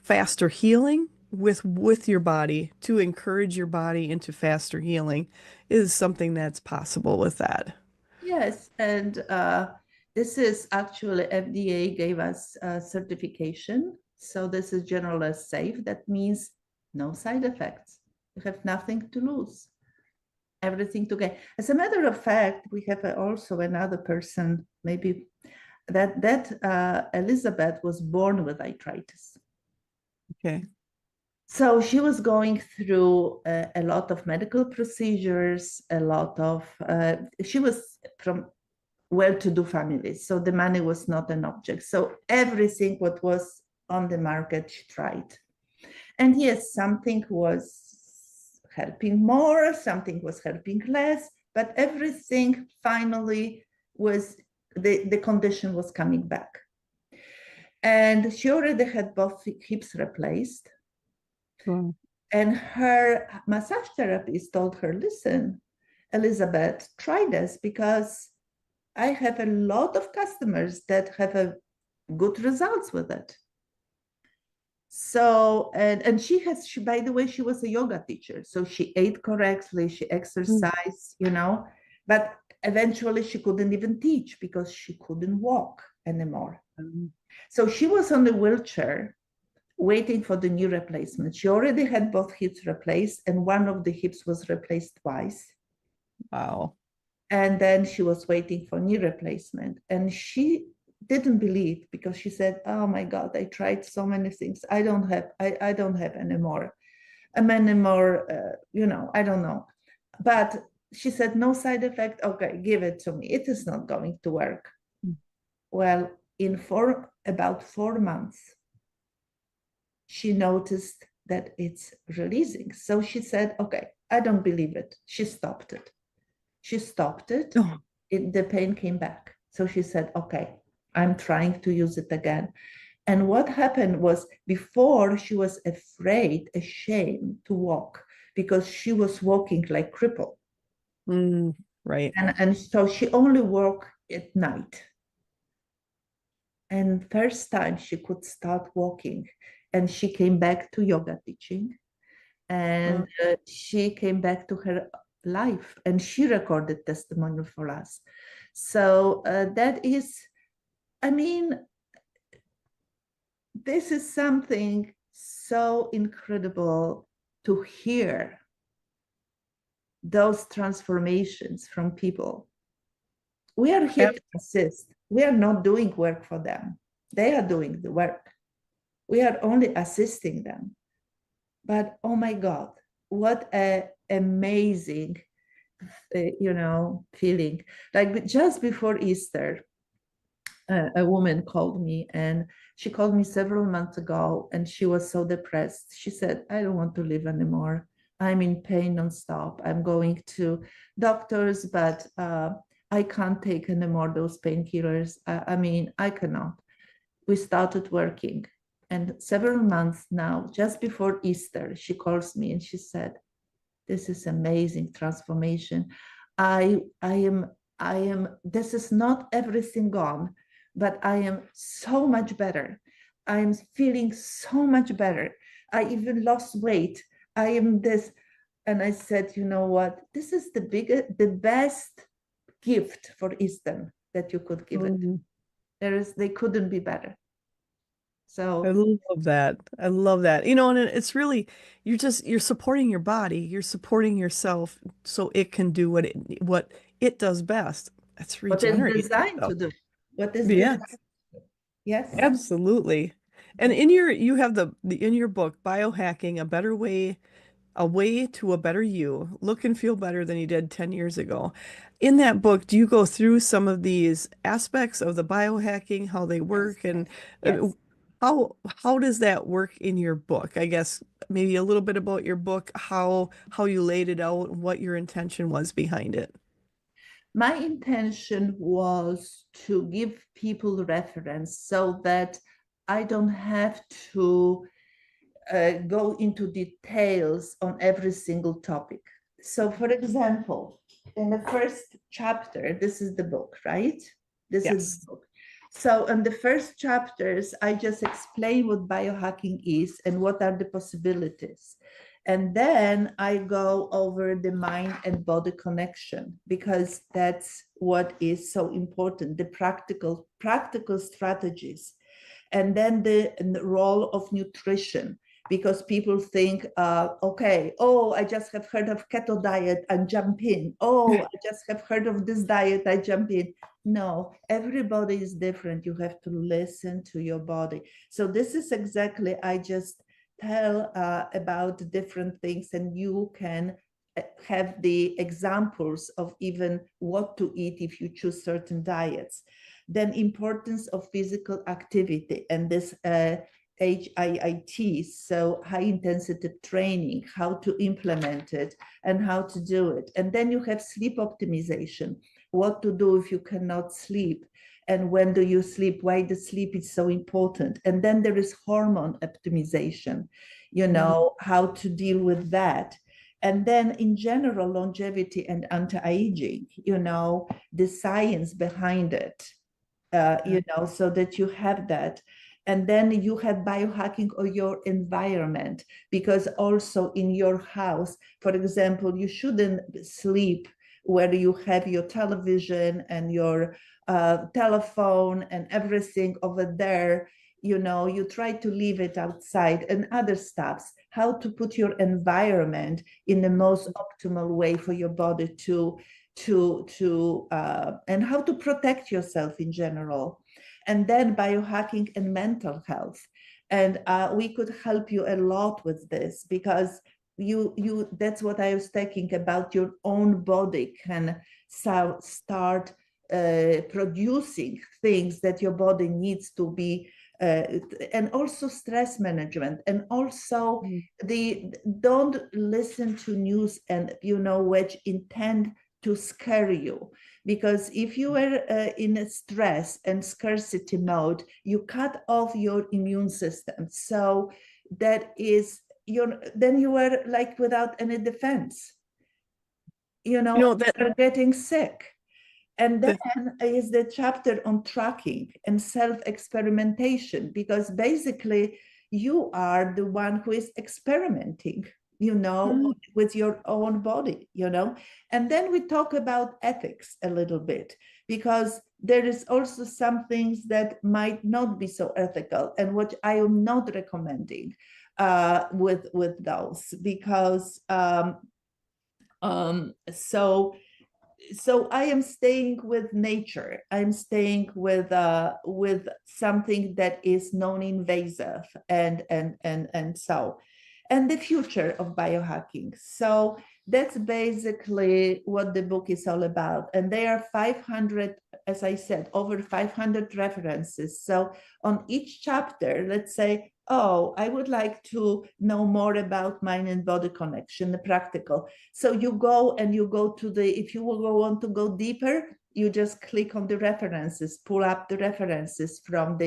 faster healing with your body, to encourage your body into faster healing is something that's possible with that. Yes, and this is actually FDA gave us certification. So this is generally safe. That means no side effects. You have nothing to lose. everything together. As a matter of fact, we have also another person, maybe that Elizabeth was born with arthritis. Okay. So she was going through a lot of medical procedures, a lot of, she was from well-to-do families, so the money was not an object. So everything what was on the market, she tried. And yes, something was helping more, something was helping less, but everything finally was, the condition was coming back. And she already had both hips replaced. Wow. And her massage therapist told her, listen, Elizabeth, try this because I have a lot of customers that have a good results with it. So, and she, by the way, she was a yoga teacher. So she ate correctly, she Mm. exercised, but eventually she couldn't even teach because she couldn't walk anymore. So she was on the wheelchair waiting for the knee replacement. She already had both hips replaced, and one of the hips was replaced twice. Wow. And then she was waiting for knee replacement. And she didn't believe because she said, oh my God, I tried so many things. I don't have anymore. I don't know. But she said, no side effect. Okay, give it to me. It is not going to work. Mm. Well, in about 4 months, she noticed that it's releasing. So she said, okay, I don't believe it. She stopped it. Oh. The pain came back. So she said, okay, I'm trying to use it again. And what happened was before she was afraid, ashamed to walk because she was walking like crippled. Right. And so she only walked at night. And first time she could start walking and she came back to yoga teaching and she came back to her life and she recorded testimonial for us. So that is, I mean, this is something so incredible to hear those transformations from people. We are here to assist. We are not doing work for them. They are doing the work. We are only assisting them. But oh my God, what a amazing, feeling. Like just before Easter, a woman called me and she called me several months ago and she was so depressed. She said, I don't want to live anymore. I'm in pain nonstop. I'm going to doctors, but I can't take anymore those painkillers. I cannot. We started working. And several months now, just before Easter, she calls me and she said, this is amazing transformation. This is not everything gone, but I am so much better. I am feeling so much better. I even lost weight. I am this. And I said, you know what? This is the best gift for Eastern that you could give it. Mm. They couldn't be better. I So, love that. I love that. And it's really, you're supporting your body, you're supporting yourself so it can do what it does best. That's what is regenerate designed to yourself. do? What is Yeah, designed? Yes. absolutely. And you have in your book, Biohacking, a way to a better you, look and feel better than you did 10 years ago. In that book, do you go through some of these aspects of the biohacking, how they Yes. work, and uh, Yes. how does that work in your book? I guess maybe a little bit about your book, how you laid it out, what your intention was behind it. My intention was to give people reference so that I don't have to go into details on every single topic. So, for example, in the first chapter, this is the book, right? This is the Yes. book. So, in the first chapters, I just explain what biohacking is and what are the possibilities. And then I go over the mind and body connection because that's what is so important, the practical strategies. And then the role of nutrition, because people think, okay, oh, I just have heard of keto diet and jump in. Oh, I just have heard of this diet, I jump in. No, everybody is different. You have to listen to your body. So this is exactly, I just tell about different things, and you can have the examples of even what to eat if you choose certain diets. Then importance of physical activity and this HIIT, so high intensity training, how to implement it and how to do it. And then you have sleep optimization, what to do if you cannot sleep, and when do you sleep, why the sleep is so important. And then there is hormone optimization, how to deal with that. And then in general, longevity and anti-aging, the science behind it, so that you have that. And then you have biohacking or your environment, because also in your house, for example, you shouldn't sleep where you have your television and your telephone and everything over there. You try to leave it outside and other stuffs. How to put your environment in the most optimal way for your body to and how to protect yourself in general. And then biohacking and mental health. And we could help you a lot with this, because you that's what I was thinking about. Your own body can start producing things that your body needs to be, and also stress management, and also the don't listen to news and which intend to scare you, because if you are in a stress and scarcity mode, you cut off your immune system, so that is then you are like without any defense, You know that you're getting sick. And then the is the chapter on tracking and self-experimentation, because basically you are the one who is experimenting, Mm. with your own body, And then we talk about ethics a little bit, because there is also some things that might not be so ethical, and what I am not recommending with those, because so I am staying with nature. I'm staying with something that is non-invasive, and the future of biohacking. So that's basically what the book is all about. And there are 500, as I said, over 500 references. So on each chapter, let's say, oh, I would like to know more about mind and body connection, the practical. So you go to if you will want to go deeper, you just click on the references, pull up the references from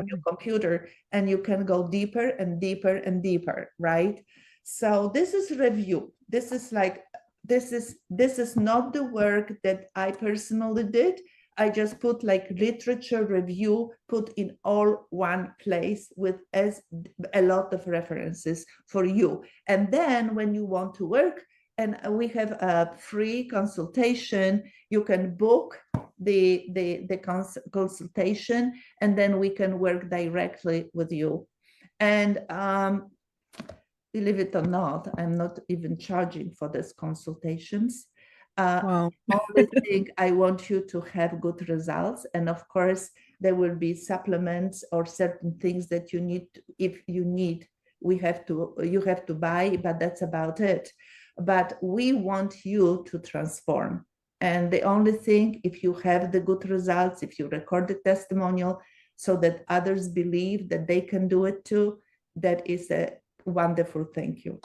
your computer, and you can go deeper and deeper and deeper, right? So this is review. This is not the work that I personally did. I just put like literature review, put in all one place with as a lot of references for you. And then when you want to work, and we have a free consultation, you can book the consultation, and then we can work directly with you. And believe it or not, I'm not even charging for these consultations. wow. Only thing, I want you to have good results. And of course, there will be supplements or certain things that you need. If you need, you have to buy, but that's about it. But we want you to transform. And the only thing, if you have the good results, if you record the testimonial so that others believe that they can do it too, that is a wonderful thank you.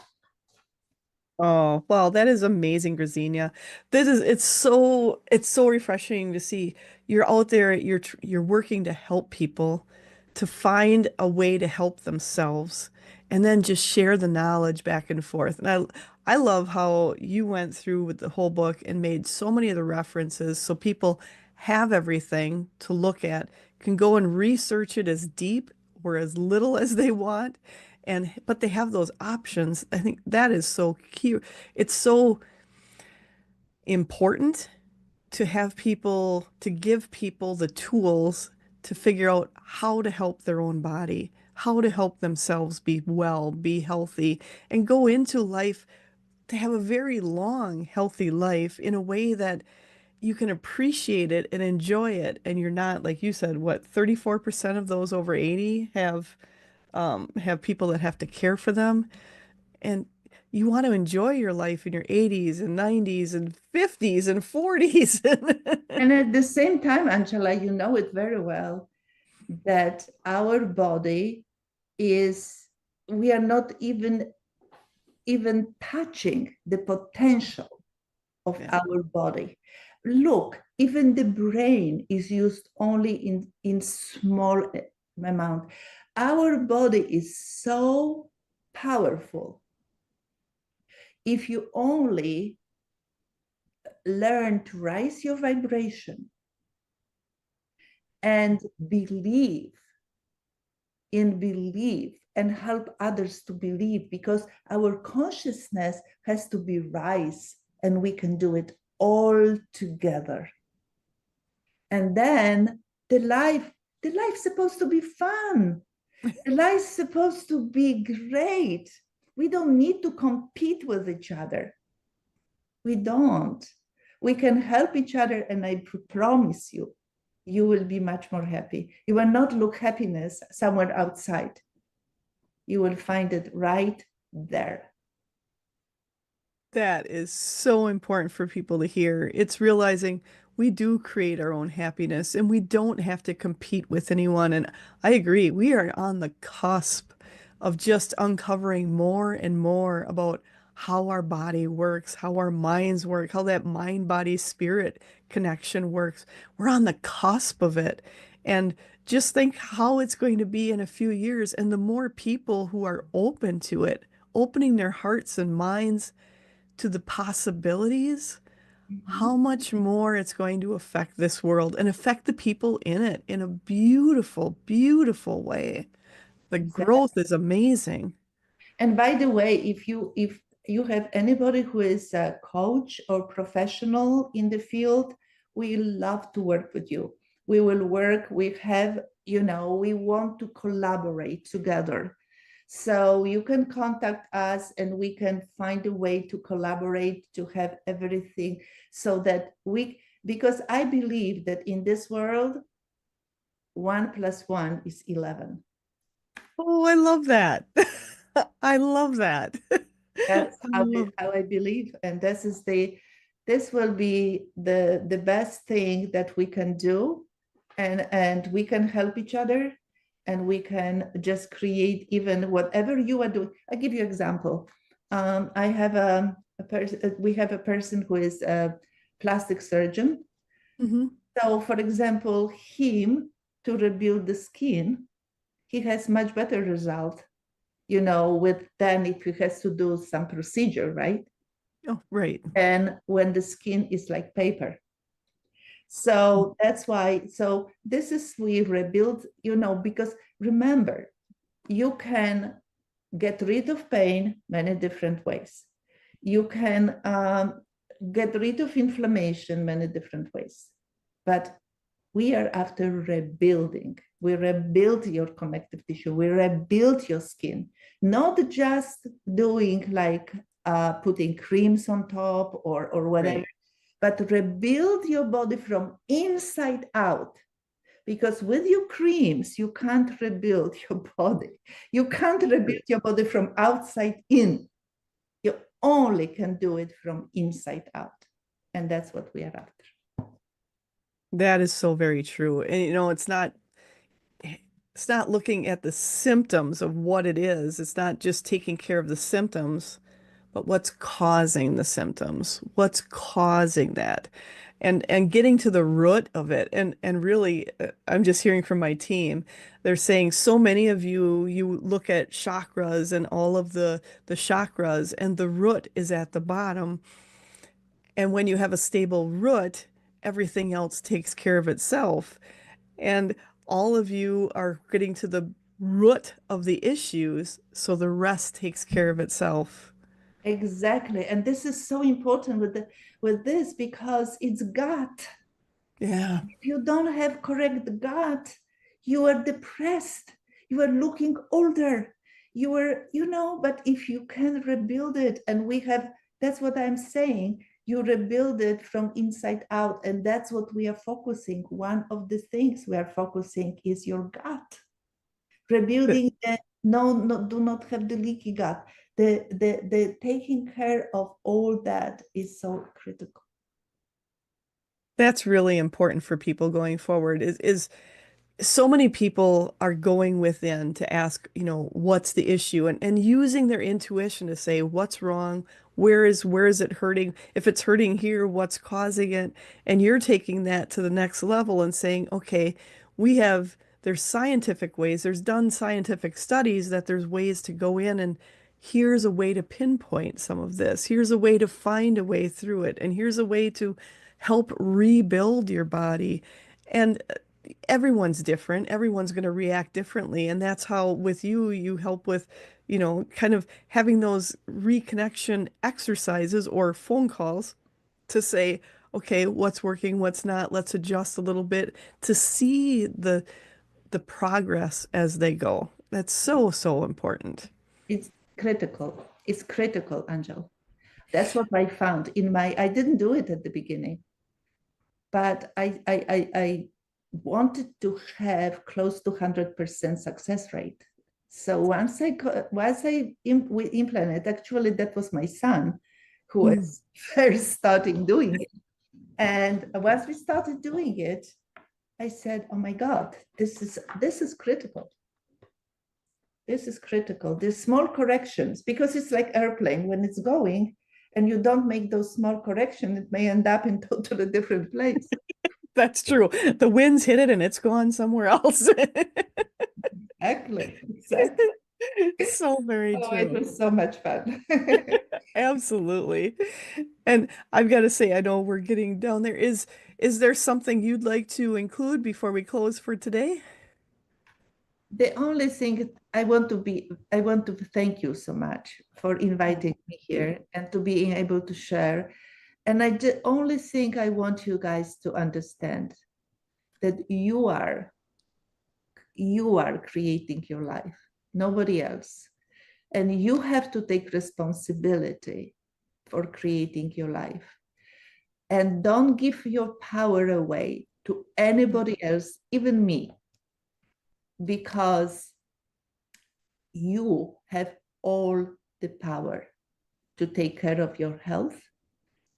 Oh, well, that is amazing, Grazyna. It's so refreshing to see you're out there, you're working to help people to find a way to help themselves and then just share the knowledge back and forth. And I love how you went through with the whole book and made so many of the references so people have everything to look at, can go and research it as deep or as little as they want, and but they have those options. I think that is so key. It's so important to have people, to give people the tools to figure out how to help their own body, how to help themselves be well, be healthy, and go into life to have a very long, healthy life in a way that you can appreciate it and enjoy it. And you're not, like you said, what, 34% of those over 80 have people that have to care for them. And you want to enjoy your life in your 80s and 90s and 50s and 40s. And at the same time, Angela, you know it very well that our body is, we are not even touching the potential of Yeah. our body. Look, even the brain is used only in small amount. Our body is so powerful if you only learn to raise your vibration and believe in belief and help others to believe, because our consciousness has to be rise and we can do it all together. And then the life's supposed to be fun. The life's supposed to be great. We don't need to compete with each other. We don't. We can help each other, and I promise you, you will be much more happy. You will not look happiness somewhere outside. You will find it right there. That is so important for people to hear. It's realizing we do create our own happiness and we don't have to compete with anyone. And I agree, we are on the cusp of just uncovering more and more about how our body works, how our minds work, how that mind body spirit connection works. We're on the cusp of it. And just think how it's going to be in a few years. And the more people who are open to it, opening their hearts and minds to the possibilities, Mhm. how much more it's going to affect this world and affect the people in it in a beautiful, beautiful way. The growth is amazing. And by the way, if you have anybody who is a coach or professional in the field, we love to work with you. We will work, we have, we want to collaborate together. So you can contact us and we can find a way to collaborate, to have everything so that because I believe that in this world, 1 + 1 is 11. Oh, I love that. I love that. That's I love how I believe, and this will be the best thing that we can do, and we can help each other, and we can just create even whatever you are doing. I give you example. I have a person. We have a person who is a plastic surgeon. Mhm. So, for example, him to rebuild the skin, he has much better result, with then if he has to do some procedure, right? Oh, right. And when the skin is like paper. So that's why, so this is we rebuild, because remember, you can get rid of pain many different ways. You can get rid of inflammation many different ways. But we are after rebuilding. We rebuild your connective tissue. We rebuild your skin, not just doing like putting creams on top or whatever, Right. but rebuild your body from inside out. Because with your creams, you can't rebuild your body. You can't rebuild your body from outside in. You only can do it from inside out. And that's what we are after. That is so very true. And it's not looking at the symptoms of what it is. It's not just taking care of the symptoms, but what's causing the symptoms? What's causing that? And getting to the root of it. And really, I'm just hearing from my team. They're saying so many of you look at chakras and all of the chakras, and the root is at the bottom. And when you have a stable root, everything else takes care of itself. And all of you are getting to the root of the issues, so the rest takes care of itself. Exactly. And this is so important with this because it's gut. Yeah. If you don't have correct gut, you are depressed. You were looking older. You were, but if you can rebuild it, and that's what I'm saying, you rebuild it from inside out. And that's what we are focusing. One of the things we are focusing is your gut. Rebuilding the no, no, do not have the leaky gut. The taking care of all that is so critical. That's really important for people going forward is so many people are going within to ask, what's the issue and using their intuition to say what's wrong, where is it hurting? If it's hurting here, what's causing it? And you're taking that to the next level and saying, okay, there's scientific ways, there's done scientific studies that there's ways to go in and here's a way to pinpoint some of this. Here's a way to find a way through it. And here's a way to help rebuild your body. And everyone's different. Everyone's going to react differently. And that's how with you help with, kind of having those reconnection exercises or phone calls to say, okay, what's working, what's not, let's adjust a little bit to see the progress as they go. That's so, so important. It's critical. It's critical, Angel. That's what I found I didn't do it at the beginning, but I wanted to have close to 100% success rate. So we implemented, actually, that was my son who Mm. was first starting doing it. And once we started doing it, I said, oh my God, this is critical. This is critical. There's small corrections because it's like airplane when it's going and you don't make those small corrections, it may end up in totally different place. That's true. The winds hit it and it's gone somewhere else. Exactly. Exactly. So very Oh, it true. was so much fun. Absolutely. And I've got to say, I know we're getting down there. Is there something you'd like to include before we close for today? The only thing I want to thank you so much for inviting me here and to being able to share. And the only thing I want you guys to understand that you are creating your life, nobody else. And you have to take responsibility for creating your life. And don't give your power away to anybody else, even me, because you have all the power to take care of your health,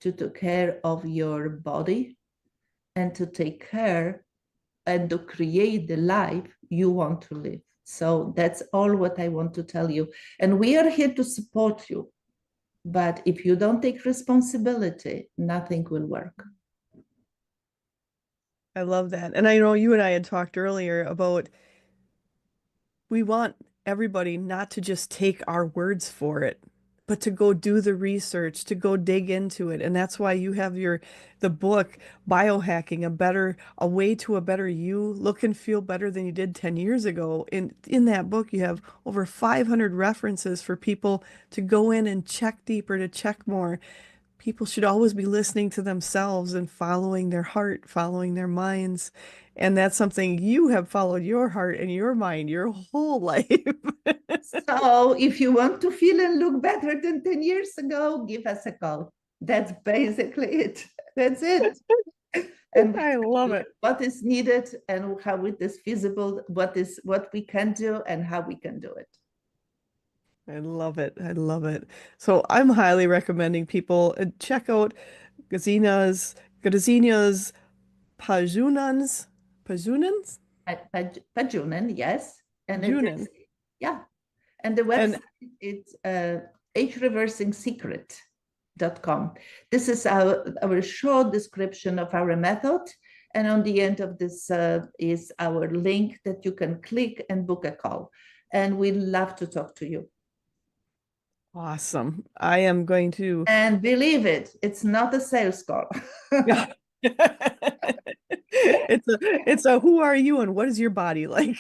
to take care of your body, and to take care and to create the life you want to live. So that's all what I want to tell you. And we are here to support you. But if you don't take responsibility, nothing will work. I love that. And I know you and I had talked earlier about we want everybody not to just take our words for it, but to go do the research, to go dig into it. And that's why you have the book, Biohacking, a way to a better you, look and feel better than you did 10 years ago. In that book, you have over 500 references for people to go in and check deeper, to check more. People should always be listening to themselves and following their heart, following their minds. And that's something you have followed your heart and your mind your whole life. So if you want to feel and look better than 10 years ago, give us a call. That's basically it. That's it. And we I love tell you it. what is needed and how it is feasible, what we can do and how we can do it. I love it. I love it. So I'm highly recommending people check out Grazyna's Pajunens, Pajunen, yes. And it is, Junen. yeah. And the And website is agereversingsecret.com. This is our short description of our method. And on the end of this is our link that you can click and book a call. And we'd love to talk to you. awesome. I am going to, And believe it, it's not a sales call. yeah. It's a who are you and what is your body like?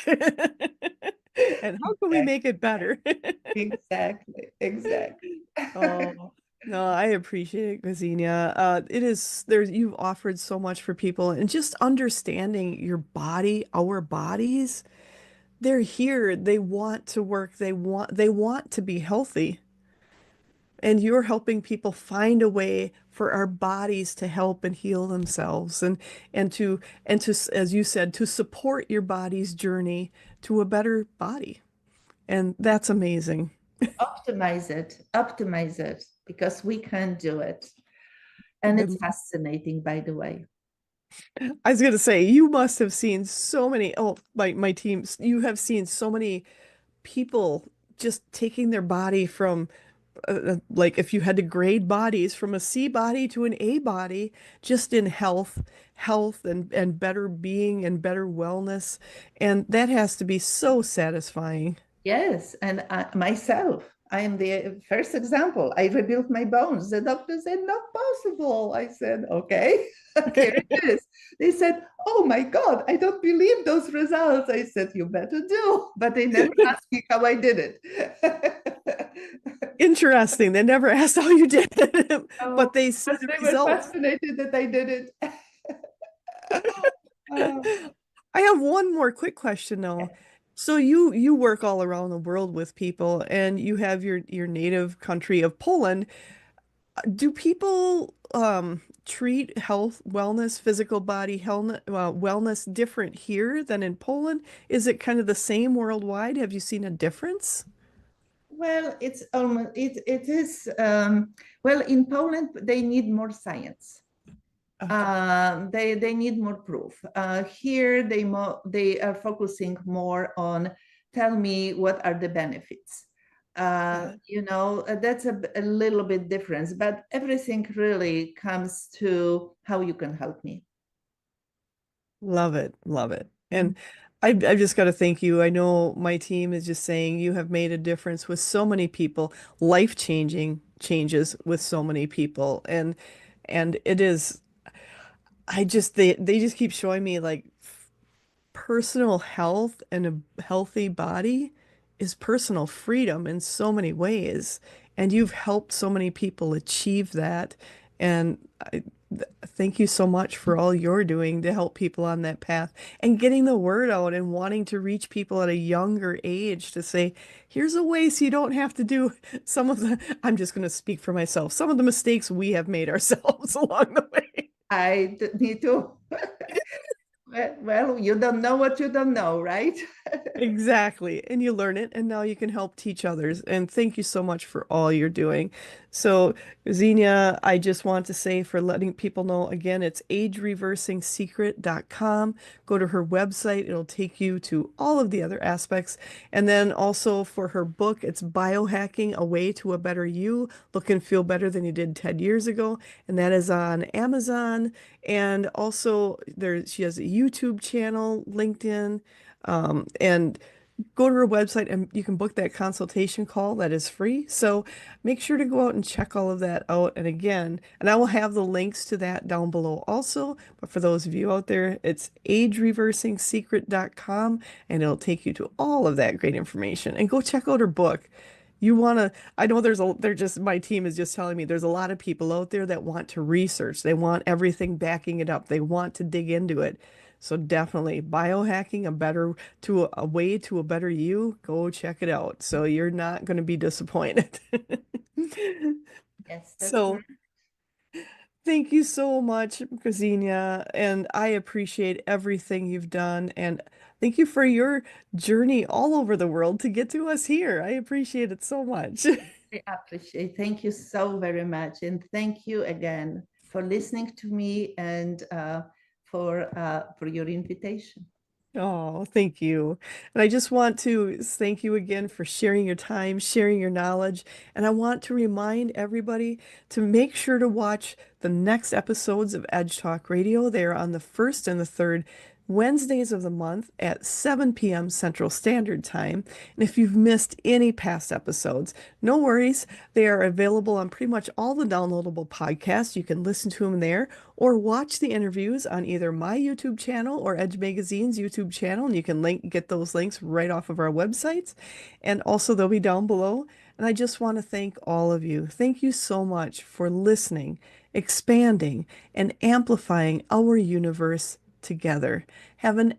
And how can we make it better? Exactly, exactly. Oh, no, I appreciate it, Grazyna. You've offered so much for people and just understanding your body, our bodies. they're here. They want to work. They want to be healthy. And you're helping people find a way for our bodies to help and heal themselves and to as you said, to support your body's journey to a better body. And that's amazing. Optimize it, because we can do it. And it's Good. fascinating, by the way. I was gonna say, you must have seen so many, oh, my teams, you have seen so many people just taking their body from like if you had to grade bodies from a C body to an A body, just in health and better being and better wellness. And that has to be so satisfying. Yes, and myself, I am the first example. I rebuilt my bones. The doctor said, not possible. I said, okay, here it is. They said, oh my God, I don't believe those results. I said, you better do. But they never asked me how I did it. Interesting. They never asked how you did it, but Oh, they see but the they were results. fascinated that I did it. Uh, I have one more quick question though. So you work all around the world with people and you have your native country of Poland. Do people treat health, wellness, physical body health, wellness different here than in Poland? Is it kind of the same worldwide? Have you seen a difference? well, it's almost it is well, in Poland they need more science. Okay. They need more proof. Here they are focusing more on tell me what are the benefits. Got it. That's a little bit different, but everything really comes to how you can help me. Love it. Love it. And I've just got to thank you. I know my team is just saying you have made a difference with so many people, life-changing changes with so many people. And it is, they just keep showing me like personal health and a healthy body is personal freedom in so many ways. And you've helped so many people achieve that. And thank you so much for all you're doing to help people on that path and getting the word out and wanting to reach people at a younger age to say, here's a way so you don't have to do some of the, I'm just going to speak for myself, some of the mistakes we have made ourselves along the way. Me too. Well, you don't know what you don't know, right? Exactly. And you learn it, and now you can help teach others. And thank you so much for all you're doing. So, Xenia, I just want to say for letting people know again, it's agereversingsecret.com. Go to her website, it'll take you to all of the other aspects. And then also for her book, it's Biohacking: A Way to a Better You. Look and feel better than you did 10 years ago. And that is on Amazon. And also, she has a YouTube channel, LinkedIn. And go to her website and you can book that consultation call that is free. So make sure to go out and check all of that out. And again, and I will have the links to that down below also. But for those of you out there, it's agereversingsecret.com and it'll take you to all of that great information. And go check out her book. You want to, I know my team is just telling me there's a lot of people out there that want to research. They want everything backing it up. They want to dig into it. So definitely biohacking, a way to a better you. Go check it out. So you're not going to be disappointed. Yes, that's So correct. thank you so much, Grazyna, and I appreciate everything you've done. And thank you for your journey all over the world to get to us here. I appreciate it so much. I appreciate. Thank you so very much, and thank you again for listening to me and for your invitation. Oh, thank you. And I just want to thank you again for sharing your time, sharing your knowledge. And I want to remind everybody to make sure to watch the next episodes of Edge Talk Radio. They are on the first and the third Wednesdays of the month at 7 p.m. Central Standard Time. And if you've missed any past episodes, no worries. They are available on pretty much all the downloadable podcasts. You can listen to them there or watch the interviews on either my YouTube channel or Edge Magazine's YouTube channel. And you can get those links right off of our websites. And also they'll be down below. And I just want to thank all of you. Thank you so much for listening, expanding, and amplifying our universe together. Have an